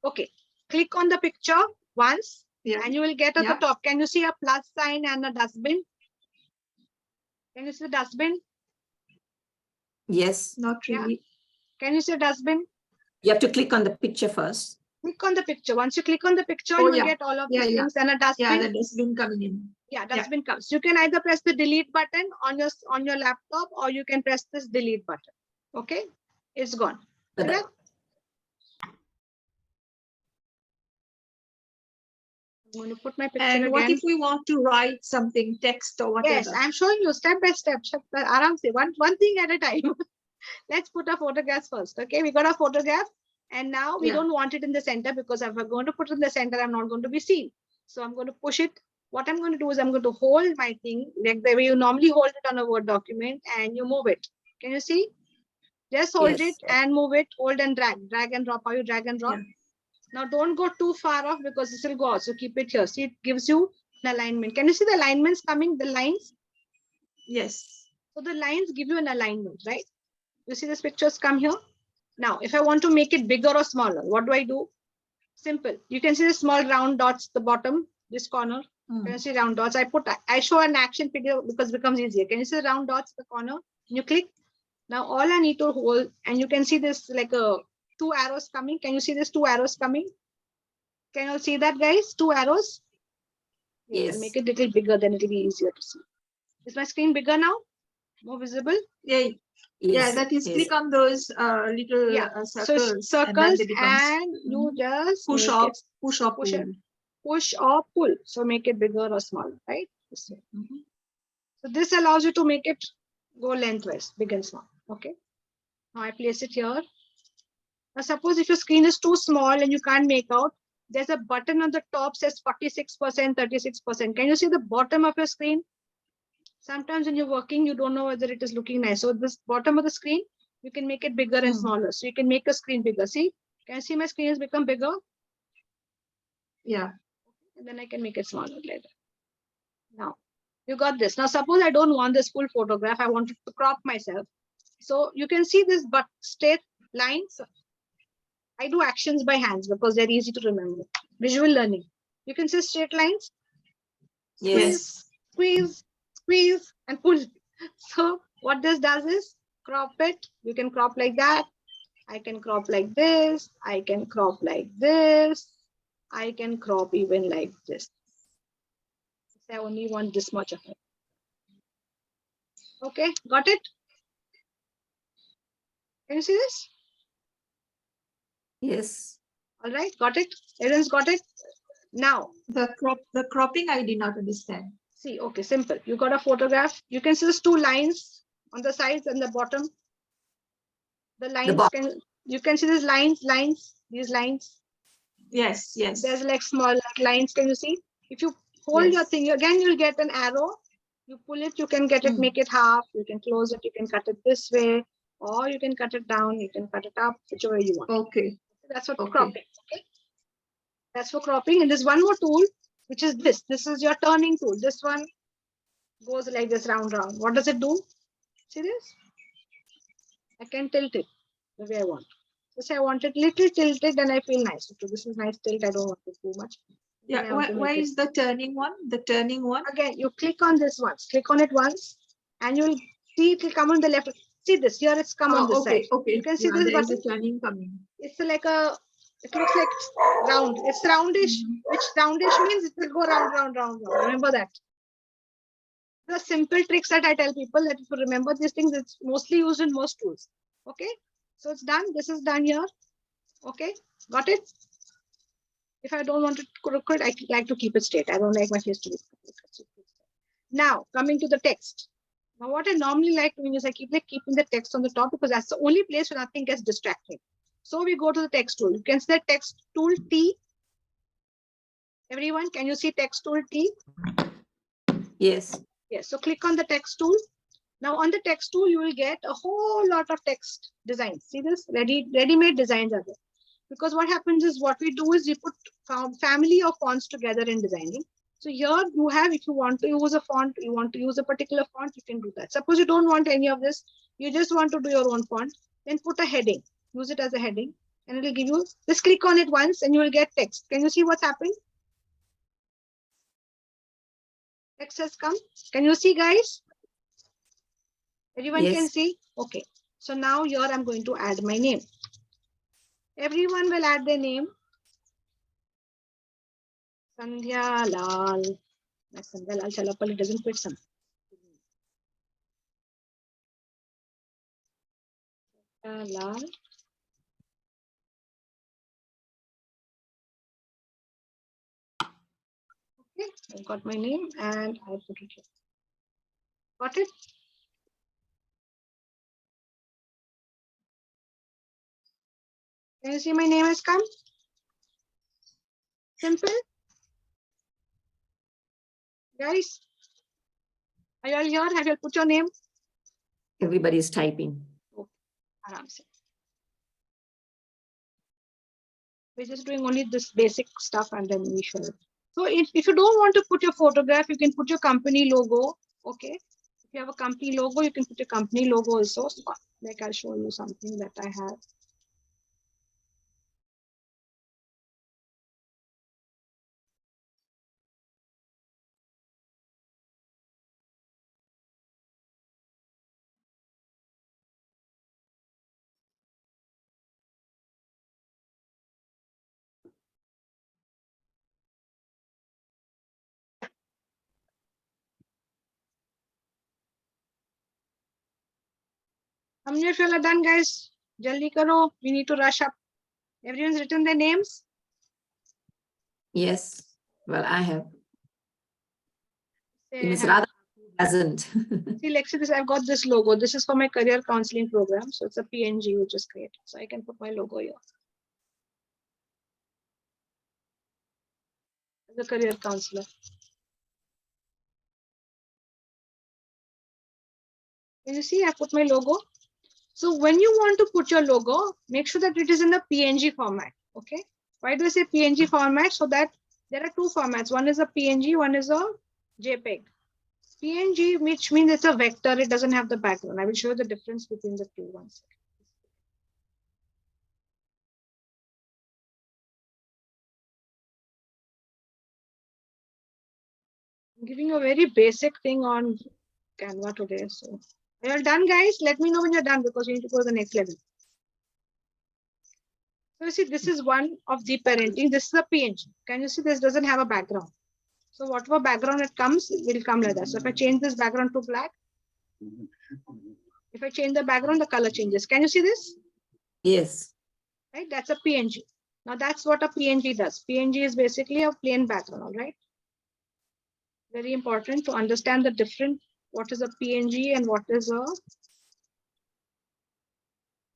Okay. Click on the picture once. And you will get at the top. Can you see a plus sign and a dustbin? Can you see the dustbin? Yes. Not really. Can you see a dustbin? You have to click on the picture first. Click on the picture. Once you click on the picture, you will get all of these things and a dustbin. Yeah, the dustbin coming in. Yeah, dustbin comes. You can either press the delete button on your laptop, or you can press this delete button. Okay, it's gone. I'm going to put my picture and again. What if we want to write something, text or whatever? Yes, I'm showing you step by step. Aram se, one thing at a time. Let's put our photographs first. Okay, we got a photograph, and now we don't want it in the center, because if I'm going to put it in the center, I'm not going to be seen. So I'm going to push it. What I'm going to do is I'm going to hold my thing like the way you normally hold it on a Word document, and you move it. Can you see? Just hold it and move it. Hold and drag and drop. How you drag and drop? Now don't go too far off, because this will go out. So keep it here. See, it gives you an alignment. Can you see the alignments coming? The lines? Yes. So the lines give you an alignment, right? You see these pictures come here. Now, if I want to make it bigger or smaller, what do I do? Simple. You can see the small round dots at the bottom, this corner. Can you see round dots? I show an action figure because it becomes easier. Can you see the round dots at the corner? You click. Now all I need to hold, and you can see this like a 2 arrows coming. Can you see this 2 arrows coming? Can you see that, guys? 2 arrows. Yes. I'll make it a little bigger, then it'll be easier to see. Is my screen bigger now? More visible? Yeah. Yeah, that is click on those little circles, circles, and you just push make up, it, push up, push or pull. So make it bigger or smaller, right? So this allows you to make it go lengthwise, big and small. Okay. Now I place it here. Now suppose if your screen is too small and you can't make out, there's a button on the top says 46%, 36%. Can you see the bottom of your screen? Sometimes when you're working, you don't know whether it is looking nice. So this bottom of the screen, you can make it bigger and smaller. So you can make a screen bigger. See, can you see my screen has become bigger? Yeah. And then I can make it smaller later. Now, you got this. Now, suppose I don't want this full photograph. I want to crop myself. So you can see this but straight lines. I do actions by hands because they're easy to remember. Visual learning. You can see straight lines. Squeeze, squeeze, squeeze, and pull. So what this does is crop it. You can crop like that. I can crop like this. I can crop like this. I can crop even like this. I only want this much of it. Okay, got it? Can you see this? Yes. All right, got it? Everyone's got it? Now. The cropping I did not understand. See, okay, simple. You got a photograph. You can see these 2 lines on the sides and the bottom. The lines you can see these lines, these lines. Yes, yes. There's like small lines. Can you see? If you hold your thing, again, you'll get an arrow. You pull it, you can get it, make it half. You can close it, you can cut it this way, or you can cut it down, you can cut it up, whichever you want. Okay. That's what cropping. Okay. That's for cropping. And there's one more tool, which is this. This is your turning tool. This one goes like this round. What does it do? See this? I can tilt it the way I want. Just I want it little tilted and I feel nice. So this is nice tilt. I don't want it too much. Yeah, where is the turning one? The turning one? Again, you click on this once. Click on it once and you'll see it will come on the left. See this, here it's come on this side. Okay. You can see this There's button. a turning coming. It's like a, it looks like round. It's roundish, which roundish means it will go round. Remember that. The simple tricks that I tell people that if you remember these things, it's mostly used in most tools. Okay, so it's done. This is done here. Okay, got it? If I don't want it crooked, I like to keep it straight. I don't like my face to be crooked. Now, coming to the text. Now, what I normally like doing is I keep keeping the text on the top because that's the only place where nothing gets distracting. So we go to the text tool. You can see the text tool T. Everyone, can you see text tool T? Yes. Yes. So click on the text tool. Now on the text tool, you will get a whole lot of text designs. See this? Ready-made designs are there. Because what happens is what we do is we put family of fonts together in designing. So here you have, if you want to use a font, you want to use a particular font, you can do that. Suppose you don't want any of this, you just want to do your own font, then put a heading, use it as a heading, and it will give you, just click on it once and you will get text. Can you see what's happening? Text has come. Can you see, guys? Everyone can see? Okay. So now here I'm going to add my name. Everyone will add their name. Sandhya Lal. My Sandhya Lal Chalapal, it doesn't fit some. Lal. Okay, I've got my name and I put it here. Got it? Can you see my name has come? Simple. Guys, are you all here? Have you put your name? Everybody is typing. Okay. We're just doing only this basic stuff and then we show it. So if you don't want to put your photograph, you can put your company logo. Okay. If you have a company logo, you can put your company logo also. Like I'll show you something that I have. If you all are done, guys, jaldi karo. We need to rush up. Everyone's written their names. Yes. Well, I have. Say Miss hi. Radha hasn't. See, Lexi, this I've got this logo. This is for my career counseling program. So it's a PNG which is created. So I can put my logo here. The career counselor. Can you see? I put my logo. So when you want to put your logo, make sure that it is in the PNG format. Okay. Why do I say PNG format? So that there are two formats. One is a PNG, one is a JPEG. PNG, which means it's a vector, it doesn't have the background. I will show you the difference between the two ones. I'm giving you a very basic thing on Canva today. So are you all done, guys? Let me know when you're done because we need to go to the next level. So you see, this is one of the parenting. This is a PNG. Can you see this doesn't have a background? So whatever background it comes, it will come like that. So if I change this background to black, if I change the background, the color changes. Can you see this? Yes. Right, that's a PNG. Now that's what a PNG does. PNG is basically a plain background, right? Very important to understand the difference. What is a PNG and what is a...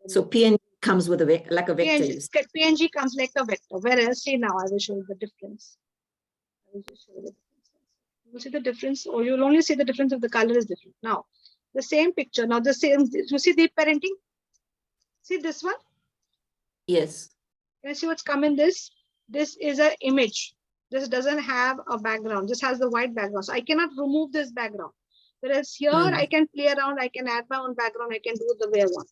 So PNG comes with a like a vector. PNG comes like a vector. Whereas, see now, I will show you the difference. I will just show you the difference. You will see the difference, or you'll only see the difference if the color is different. Now, the same picture. Now, the same. You see the parenting? See this one? Yes. Can you see what's come in this? This is an image. This doesn't have a background. This has the white background. So I cannot remove this background. Whereas here, I can play around. I can add my own background. I can do it the way I want.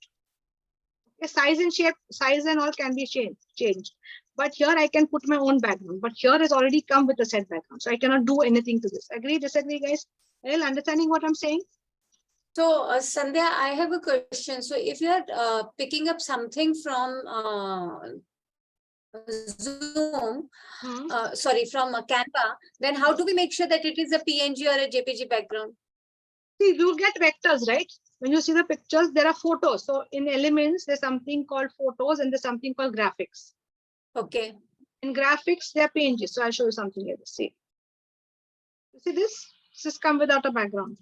Okay, size and shape, size and all can be changed. But here I can put my own background. But here has already come with a set background. So I cannot do anything to this. Agree, disagree, guys? Are you understanding what I'm saying? So, Sandhya, I have a question. So, if you are picking up something from Zoom, sorry, from Canva, then how do we make sure that it is a PNG or a JPG background? See, you'll get vectors, right? When you see the pictures, there are photos. So in elements, there's something called photos and there's something called graphics. Okay. In graphics, they're PNG. So I'll show you something here. See. You see this? This has come without a background.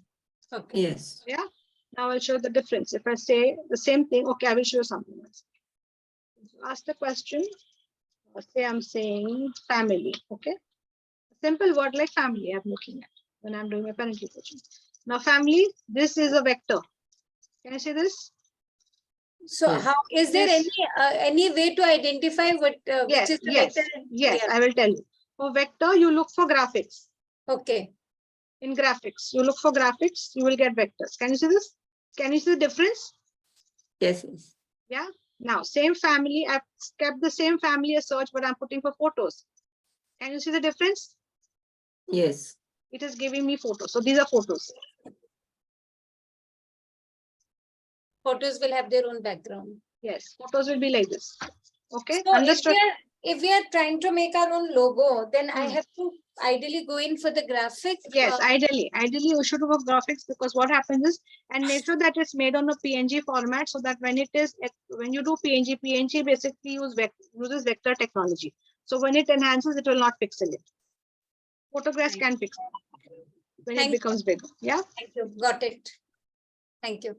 Okay. Yes. Yeah. Now I'll show you the difference. If I say the same thing, okay, I will show you something else. Ask the question. Say I'm saying family. Okay. A simple word like family I'm looking at when I'm doing my parenting coaching. Now family, this is a vector. Can you see this? So how is there any way to identify what which is the vector? Yes, I will tell you. For vector, you look for graphics. Okay. In graphics, you look for graphics, you will get vectors. Can you see this? Can you see the difference? Yes. Yeah. Now, same family, I've kept the same family as search, but I'm putting for photos. Can you see the difference? Yes. It is giving me photos. So these are photos. Photos will have their own background. Yes, photos will be like this. Okay. So understood. If we are trying to make our own logo, then I have to ideally go in for the graphic. Yes, ideally you should have graphics, because what happens is, and make sure that it's made on a PNG format, so that when it is, when you do PNG basically uses vector technology. So when it enhances, it will not pixel it. Photographs can pixel when it becomes bigger. Yeah. Thank you. Got it. Thank you.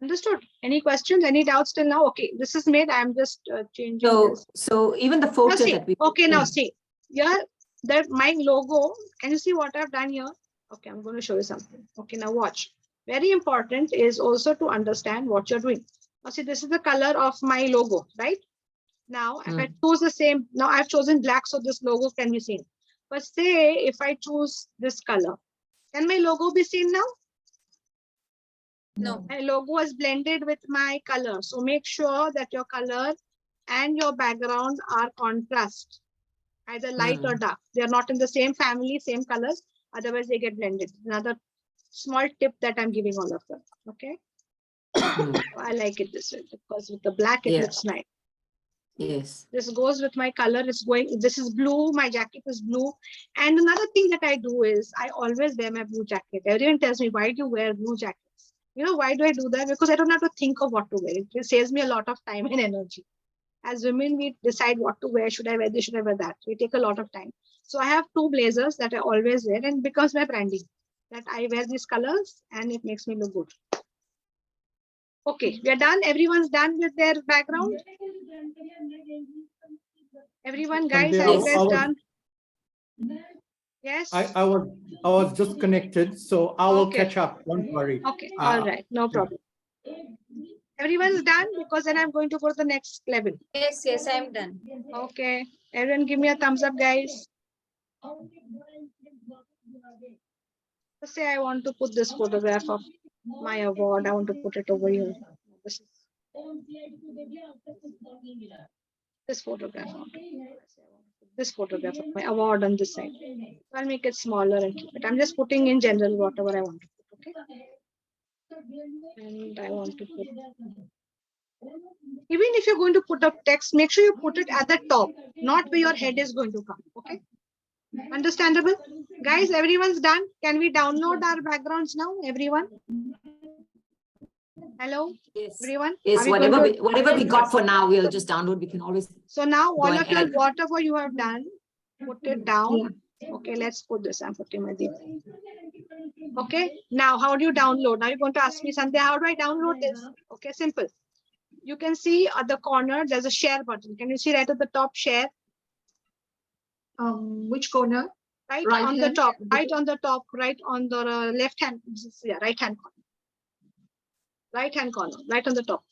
Understood. Any questions? Any doubts till now? Okay, this is made. I'm just changing this. So even the photo that we now see. Here, that my logo. Can you see what I've done here? Okay, I'm going to show you something. Okay, now watch. Very important is also to understand what you're doing. Now see, this is the color of my logo, right? Now, if I choose the same, now I've chosen black, so this logo can be seen. But say if I choose this color, can my logo be seen now? No. My logo is blended with my color. So make sure that your color and your background are contrast, either light or dark. They are not in the same family, same colors. Otherwise, they get blended. Another small tip that I'm giving all of them. Okay. I like it this way because with the black, it looks nice. Yes. This goes with my color. It's going. This is blue. My jacket is blue. And another thing that I do is I always wear my blue jacket. Everyone tells me, why do you wear blue jackets? You know, why do I do that? Because I don't have to think of what to wear. It saves me a lot of time and energy. As women, we decide what to wear. Should I wear this? Should I wear that? We take a lot of time. So I have 2 blazers that I always wear, and because my branding, that I wear these colors and it makes me look good. Okay, we are done. Everyone's done with their background. Everyone, guys, are you guys done? Yes. I was disconnected, so I will catch up. Don't worry. Okay. All right. No problem. Everyone's done, because then I'm going to go to the next level. Yes, yes, I'm done. Okay. Everyone, give me a thumbs up, guys. Let's say I want to put this photograph of my award. I want to put it over here. This photograph. This photograph of my award on this side. I'll make it smaller and keep it. I'm just putting in general whatever I want to put. Okay. And I want to put. Even if you're going to put up text, make sure you put it at the top, not where your head is going to come. Okay. Understandable? Guys, everyone's done. Can we download our backgrounds now? Everyone? Hello? Yes. Everyone? Yes, whatever we got for now, we'll just download. We can always. So now all of add. whatever you have done, put it down. Yeah. Okay, let's put this. I'm putting my deep. Okay, now how do you download? Now you're going to ask me, Sandhya, how do I download this? Okay, simple. You can see at the corner, there's a share button. Can you see right at the top, share? Which corner? Right on the top, right on the top, right on the left hand, yeah, right hand corner. Right hand corner, right on the top.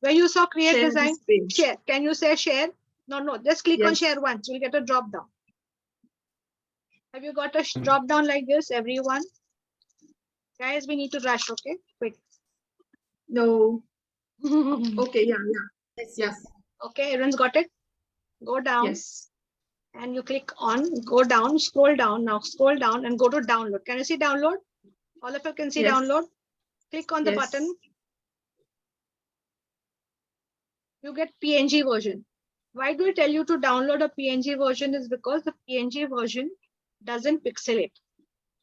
Where you saw create Share design, this page. share. Can you say share? No, just click on Yes. share once. You'll get a drop down. Have you got a drop down like this, everyone? Guys, we need to rush, okay? Quick. No. Okay, yeah. Yes. Okay, everyone's got it? Go down. Yes. And you click on, go down, scroll down. Now scroll down and go to download. Can you see download? All of you can see Yes. download. Click on the Yes. button. You get PNG version. Why do I tell you to download a PNG version? Is because the PNG version doesn't pixelate.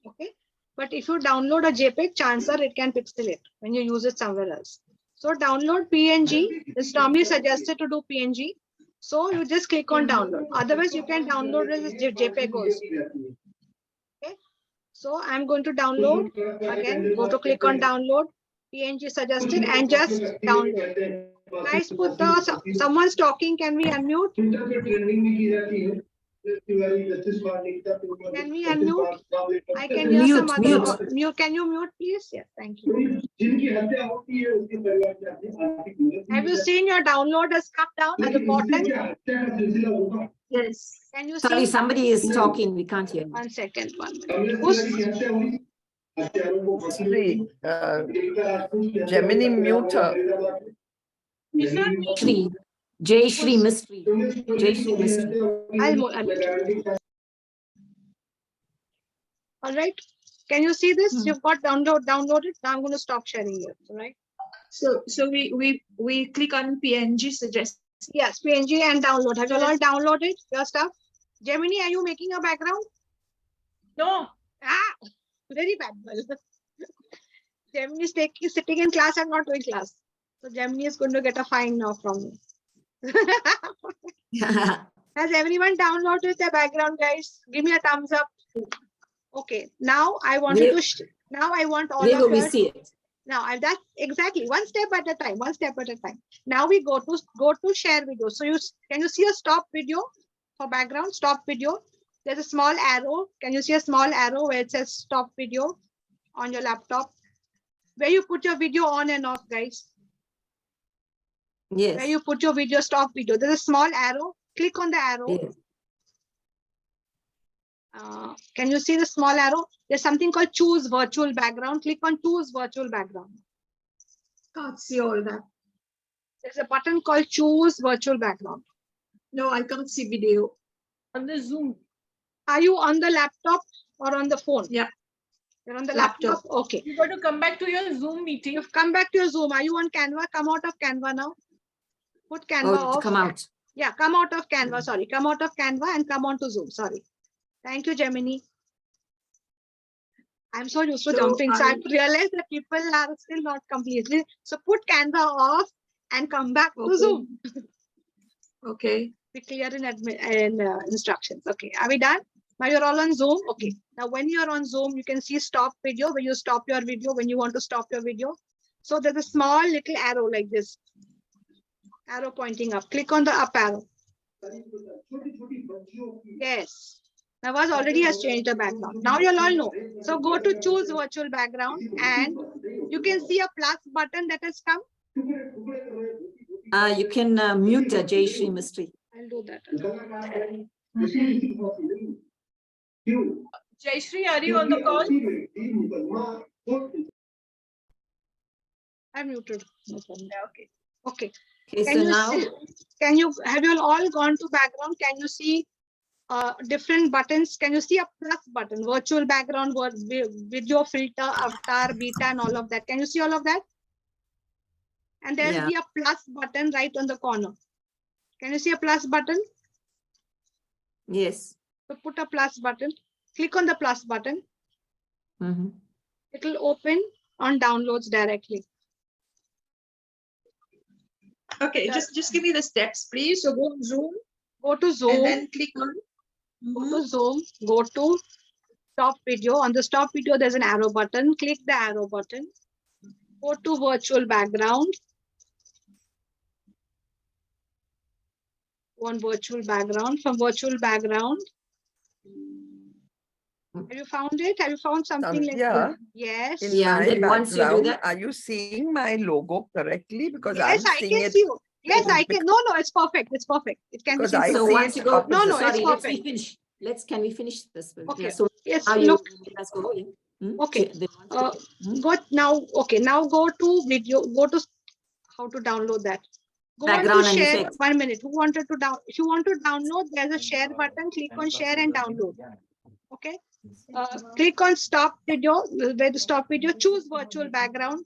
Okay. But if you download a JPEG, chances are it can pixelate when you use it somewhere else. So download PNG. It's normally suggested to do PNG. So you just click on download. Otherwise, you can download it as JPEG also. Okay. So I'm going to download. Again, go to click on download. PNG suggested and just download. Guys, put the someone's talking. Can we unmute? Can we unmute? I can hear some other mute. Can you mute, please? Yes, thank you. Have you seen your download has come down at the bottom? Yes. Can you see? Sorry, somebody is talking. We can't hear. 1 second. 1 minute. Who's Gemini mute her. Shri. Jay Shri Mystery. Jay Shri Mystery. I'll all right. Can you see this? You've got downloaded. Now I'm going to stop sharing it. All right. So we click on PNG suggest. Yes, PNG and download. Have you all downloaded your stuff? Gemini, are you making a background? No. Very bad. Gemini is sitting in class and not doing class. So Gemini is going to get a fine now from me. Has everyone downloaded their background, guys? Give me a thumbs up. Okay. Now I want you to. Now I want all of you. See it. Now that's exactly one step at a time. One step at a time. Now we go to share video. So can you see a stop video for background? Stop video. There's a small arrow. Can you see a small arrow where it says stop video on your laptop? Where you put your video on and off, guys. Yes. Where you put your video, stop video. There's a small arrow. Click on the arrow. Yes. Can you see the small arrow? There's something called choose virtual background. Click on choose virtual background. Can't see all that. There's a button called choose virtual background. No, I can't see video. On the Zoom. Are you on the laptop or on the phone? Yeah. You're on the laptop. Okay. You got to come back to your Zoom meeting. You've come back to your Zoom. Are you on Canva? Come out of Canva now. Put Canva off. Come out. Yeah, come out of Canva. Sorry. Come out of Canva and come on to Zoom. Sorry. Thank you, Gemini. I'm so used to So jumping. So I've realized that people are still not completely. So put Canva off and come back to Zoom. Okay. Be clear in instructions. Okay, are we done? Now you're all on Zoom. Okay. Now when you're on Zoom, you can see stop video, where you stop your video when you want to stop your video. So there's a small little arrow like this. Arrow pointing up. Click on the up arrow. Yes. Nawaz already has changed the background. Now you'll all know. So go to choose virtual background and you can see a plus button that has come. You can mute Jayashree Mystery. I'll do that. Jayashree, are you on the call? I'm muted. No problem. Okay. Okay, Can so you now have you all gone to background? Can you see different buttons? Can you see a plus button, virtual background, video filter, avatar, beta, and all of that? Can you see all of that? And there'll be a plus button right on the corner. Can you see a plus button? Yes. So put a plus button. Click on the plus button. It will open on downloads directly. Okay, just give me the steps, please. So go on Zoom. Go to Zoom. And then click on. Go to Zoom. Go to stop video. On the stop video, there's an arrow button. Click the arrow button. Go to virtual background. Go on virtual background. From virtual background. Have you found it? Have you found something like that? Yes. In my background, are you seeing my logo correctly? Because yes, I'm I seeing can it. see you. Yes, I can. No, it's perfect. It's perfect. It can be Because I seen. see once you go, no, sorry, it's let's perfect. finish. Can we finish this? Okay. Yeah, so yes, now look. let's go. Okay. Go now. Okay, now go to video. Go to how to download that. Go Background on to and share. effects. 1 minute. Who wanted to down? If you want to download, there's a share button. Click on share and download. Okay. Click on stop video. Where to stop video? Choose virtual background.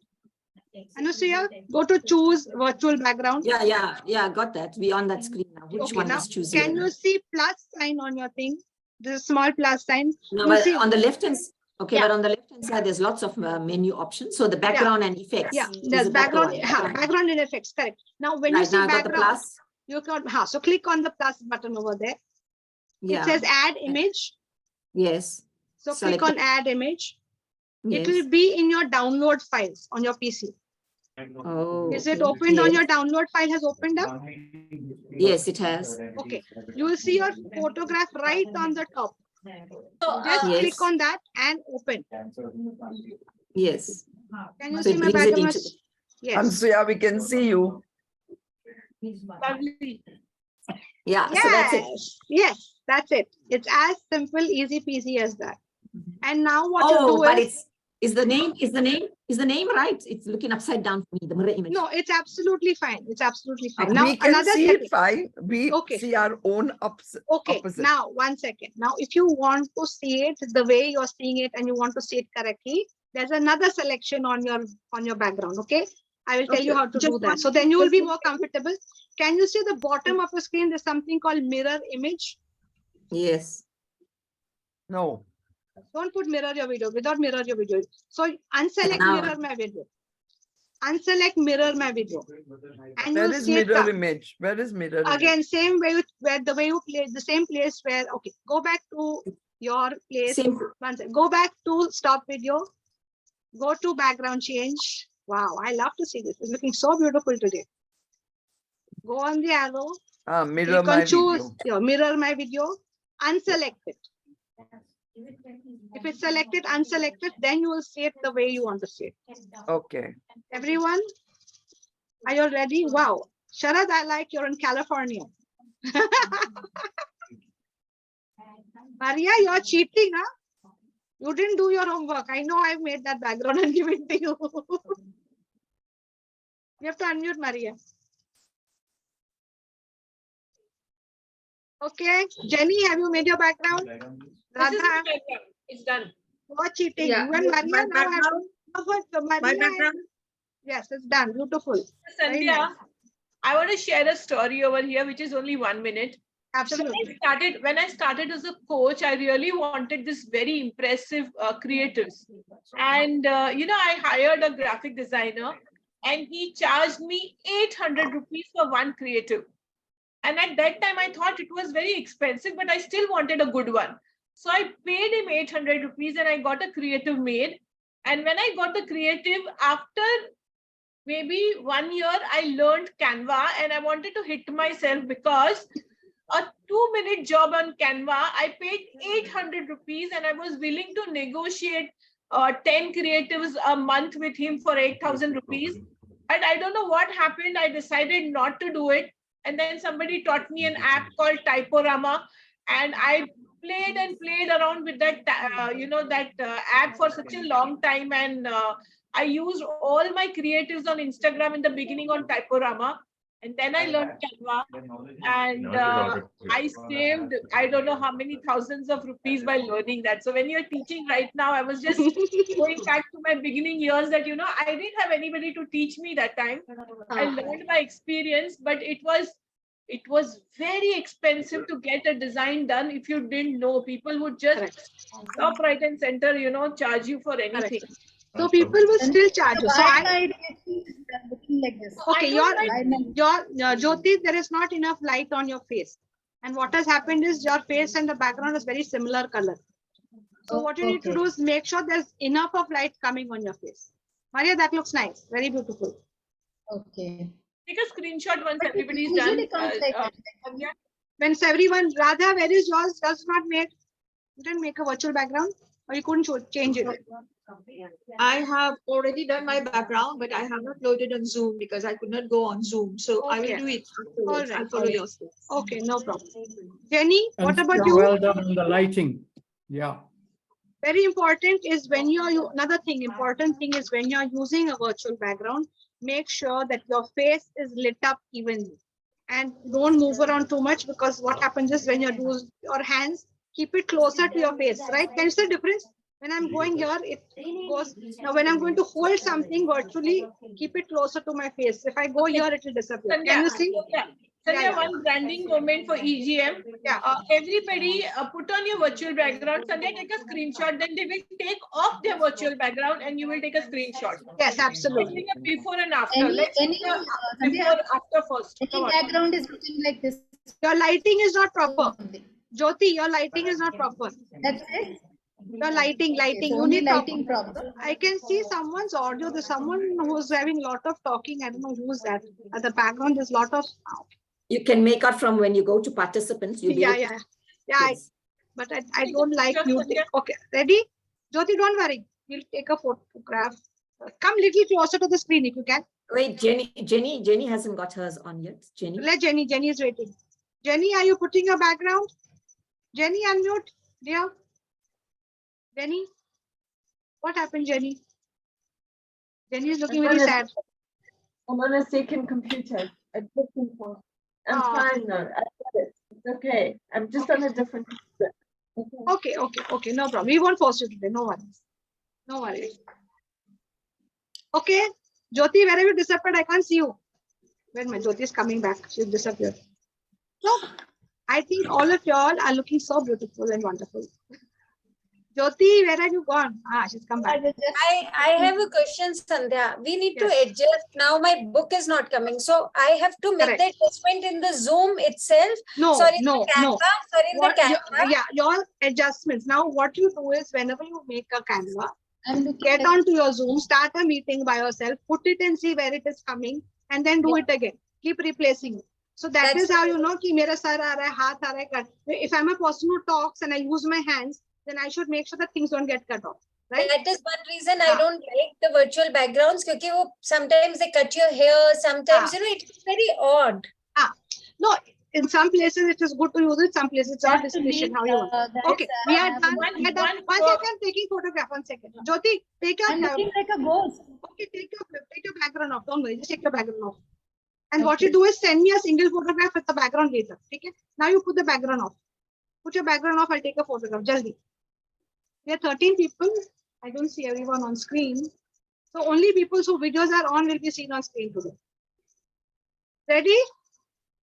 Anusuya, go to choose virtual background. Yeah. Got that. We on that screen now. Which one is choosing? Can you see plus sign on your thing? There's a small plus sign. No, you but see on the left hand. Okay, but on the left hand side, there's lots of menu options. So the background and effects. Yeah, is there's a better background. one. Background and effects. Correct. Now, when you see now I got background, the plus. you can. So click on the plus button over there. Yeah. It says add image. Yes. So click on add image. Yes. It will be in your download files on your PC. Oh. Is it opened on your download file? Has opened up? Yes, it has. Okay. You will see your photograph right on the top. So just click on that and open. Yes. Can you So see it my brings it background? into Yes. Ansuya, we can see you. Lovely. Yeah. Yes. So that's it. Yes, that's it. It's as simple, easy peasy as that. And now what you do but is the name right? It's looking upside down for me, the mirror image. no, it's absolutely fine. It's absolutely fine. Okay. Now We can another see setting. it fine. We see our own opposite. Now 1 second. Now if you want to see it the way you're seeing it and you want to see it correctly, there's another selection on your background. Okay, I will tell you how to do that. So then you will be more comfortable. Can you see the bottom of the screen? There's something called mirror image. Yes. No. Don't put mirror your video. Without mirror your video. So unselect mirror my video. Unselect mirror my video. And Where is mirror image? Where is mirror again, image? same way where the way you play the same place where go back to your place. Go back to stop video. Go to background change. Wow, I love to see this. It's looking so beautiful today. Go on the arrow. Mirror my choose video. mirror my video. Unselect it. If it's selected, unselected, then you will see it the way you want to see it. Okay. Everyone, are you ready? Wow. Sharad, I like you're in California. Maria, you're cheating, huh? You didn't do your homework. I know I've made that background and given it to you. You have to unmute Maria. Okay. Jenny, have you made your background? Radha, it's done. you're cheating. Yeah. You and Maria My now have background. My background. Yes, it's done. Beautiful. Very Sandhya, nice. I want to share a story over here, which is only 1 minute. Absolutely. So when I started as a coach, I really wanted this very impressive creatives. And, I hired a graphic designer and he charged me 800 rupees for one creative. And at that time, I thought it was very expensive, but I still wanted a good one. So I paid him 800 rupees and I got a creative made. And when I got the creative, after maybe 1 year, I learned Canva and I wanted to hit myself because a 2-minute job on Canva, I paid 800 rupees and I was willing to negotiate 10 creatives a month with him for 8,000 rupees. And I don't know what happened. I decided not to do it. And then somebody taught me an app called Typorama. And I played and played around with that, app for such a long time. And I used all my creatives on Instagram in the beginning on Typorama. And then I learned Canva and I saved, I don't know how many thousands of rupees by learning that. So when you're teaching right now, I was just going back to my beginning years that, I didn't have anybody to teach me that time. I learned by experience, but it was very expensive to get a design done. If you didn't know, people would just stop right and center, charge you for anything. So people will still charge you. So looking like this. Okay, your Jyoti, there is not enough light on your face. And what has happened is your face and the background is very similar color. So what you need to do is make sure there's enough of light coming on your face. Maria, that looks nice. Very beautiful. Okay. Take a screenshot once everybody's done. When everyone, Radha, where is yours? You didn't make a virtual background or you couldn't change it? I have already done my background, but I have not loaded on Zoom because I could not go on Zoom. So I will do it. All right. I'll follow your steps. Okay, no problem. Jenny, what about Yeah, you? well done on the lighting. Yeah. Very important is when you're, important thing is when you're using a virtual background, make sure that your face is lit up evenly and don't move around too much, because what happens is when you do your hands, keep it closer to your face, right? Can you see the difference? When I'm going here, it goes. Now, when I'm going to hold something virtually, keep it closer to my face. If I go here, it will disappear. Can you see? Sandhya, one branding moment for EGM. Everybody put on your virtual background. Sandhya, take a screenshot. Then they will take off their virtual background and you will take a screenshot. Yes, absolutely. Before and after. Before, after first. Any background is looking like this. Your lighting is not proper. Jyoti, your lighting is not proper. That's it. The lighting. So You need lighting proper. I can see someone's audio. There's someone who's having a lot of talking. I don't know who's that. At the background, there's a lot of. You can make out from when you go to participants. Yeah. But I don't like you. Okay, ready? Jyoti, don't worry. We'll take a photograph. Come little closer to the screen if you can. Wait, Jenny hasn't got hers on yet. Let Jenny is waiting. Jenny, are you putting your background? Jenny, unmute. Dear. Jenny, what happened, Jenny? Jenny is looking very sad. I'm on a second computer. I'm looking for. I'm fine now. I got it. It's okay. I'm just on a different computer. Okay. No problem. We won't force you today. No worries. Okay. Jyoti, where have you disappeared? I can't see you. When my Jyoti is coming back, she's disappeared. So, I think all of y'all are looking so beautiful and wonderful. Jyoti, where have you gone? She's come back. I have a question, Sandhya. We need to adjust. Now my book is not coming. So I have to make the adjustment in the Zoom itself. No. Your adjustments. Now what you do is whenever you make a Canva, get onto your Zoom, start a meeting by yourself, put it and see where it is coming, and then do it again. Keep replacing it. So that's is how you know ki mera sar aa raha hai, haath aa raha hai. If I'm a person who talks and I use my hands, then I should make sure that things don't get cut off. Right? That is one reason I don't like the virtual backgrounds, because sometimes they cut your hair, sometimes, it's very odd. No, in some places it is good to use it, some places it's not discretion how you want. Okay, we are done. One second, taking photograph, 1 second. Jyoti, take your... I'm looking like a ghost. Okay, take your background off. Don't worry, just take your background off. And what you do is send me a single photograph with the background later. Okay? Now you put the background off. Put your background off, I'll take a photograph. Jaldi. We are 13 people. I don't see everyone on screen. So only people whose videos are on will be seen on screen today. Ready?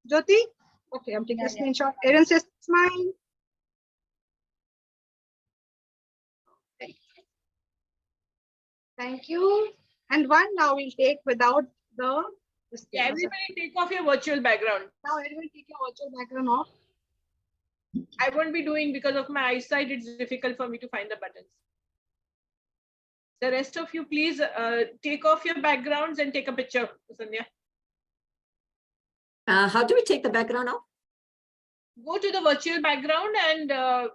Jyoti? Okay, I'm taking a screenshot. Erin says smile. Okay. Thank you. And one now we'll take without the. Yeah, everybody take off your virtual background. Now everyone take your virtual background off. I won't be doing because of my eyesight. It's difficult for me to find the buttons. The rest of you, please take off your backgrounds and take a picture, Sandhya. How do we take the background off? Go to the virtual background and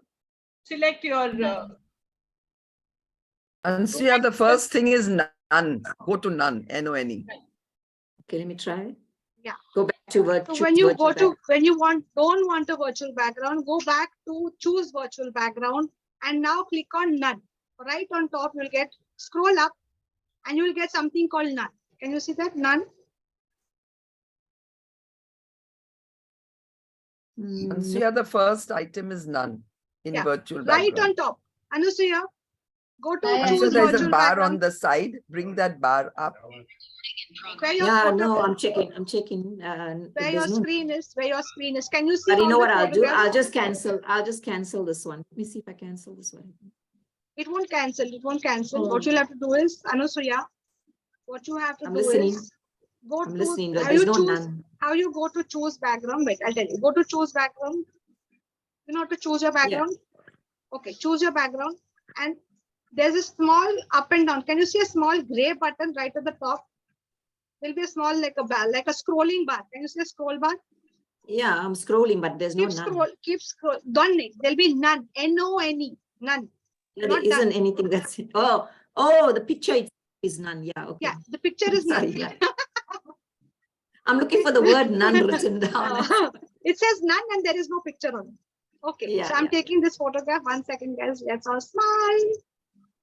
select your. Anshuya, the first thing is none. Go to none. N-O-N-E. Okay, let me try. Yeah. Go back to virtual. So when you go to, when you don't want a virtual background, go back to choose virtual background and now click on none. Right on top, you'll get, scroll up and you will get something called none. Can you see that? None. Anshuya, the first item is none in virtual Right background. on top. Anusuya, go to Anshuya, choose there's a virtual bar background. on the side. Bring that bar up. Yeah, no, I'm checking. I'm checking. Where your screen is, where your screen is. Can you see? But you know all what the I'll do? photographs? I'll just cancel this one. Let me see if I cancel this one. It won't cancel. It won't cancel. Oh. What you'll have to do is, Anusuya, what you have to I'm do listening. is go I'm to listening, but how there's you no choose none. how you go to choose background. Wait, I'll tell you. Go to choose background. You know how to choose your background? Okay, choose your background. And there's a small up and down. Can you see a small gray button right at the top? There'll be a small like a bar, like a scrolling bar. Can you see a scroll bar? Yeah, I'm scrolling, but there's no none. Keep scroll. Don't need. There'll be none. N-O-N-E. None. There Not isn't done. anything that's oh, the picture is none. Yeah, okay. Yeah, the picture is none. Sorry, yeah. I'm looking for the word none written down. It says none and there is no picture on it. Okay, Yeah, so I'm taking this photograph. 1 second, guys. Let's all smile.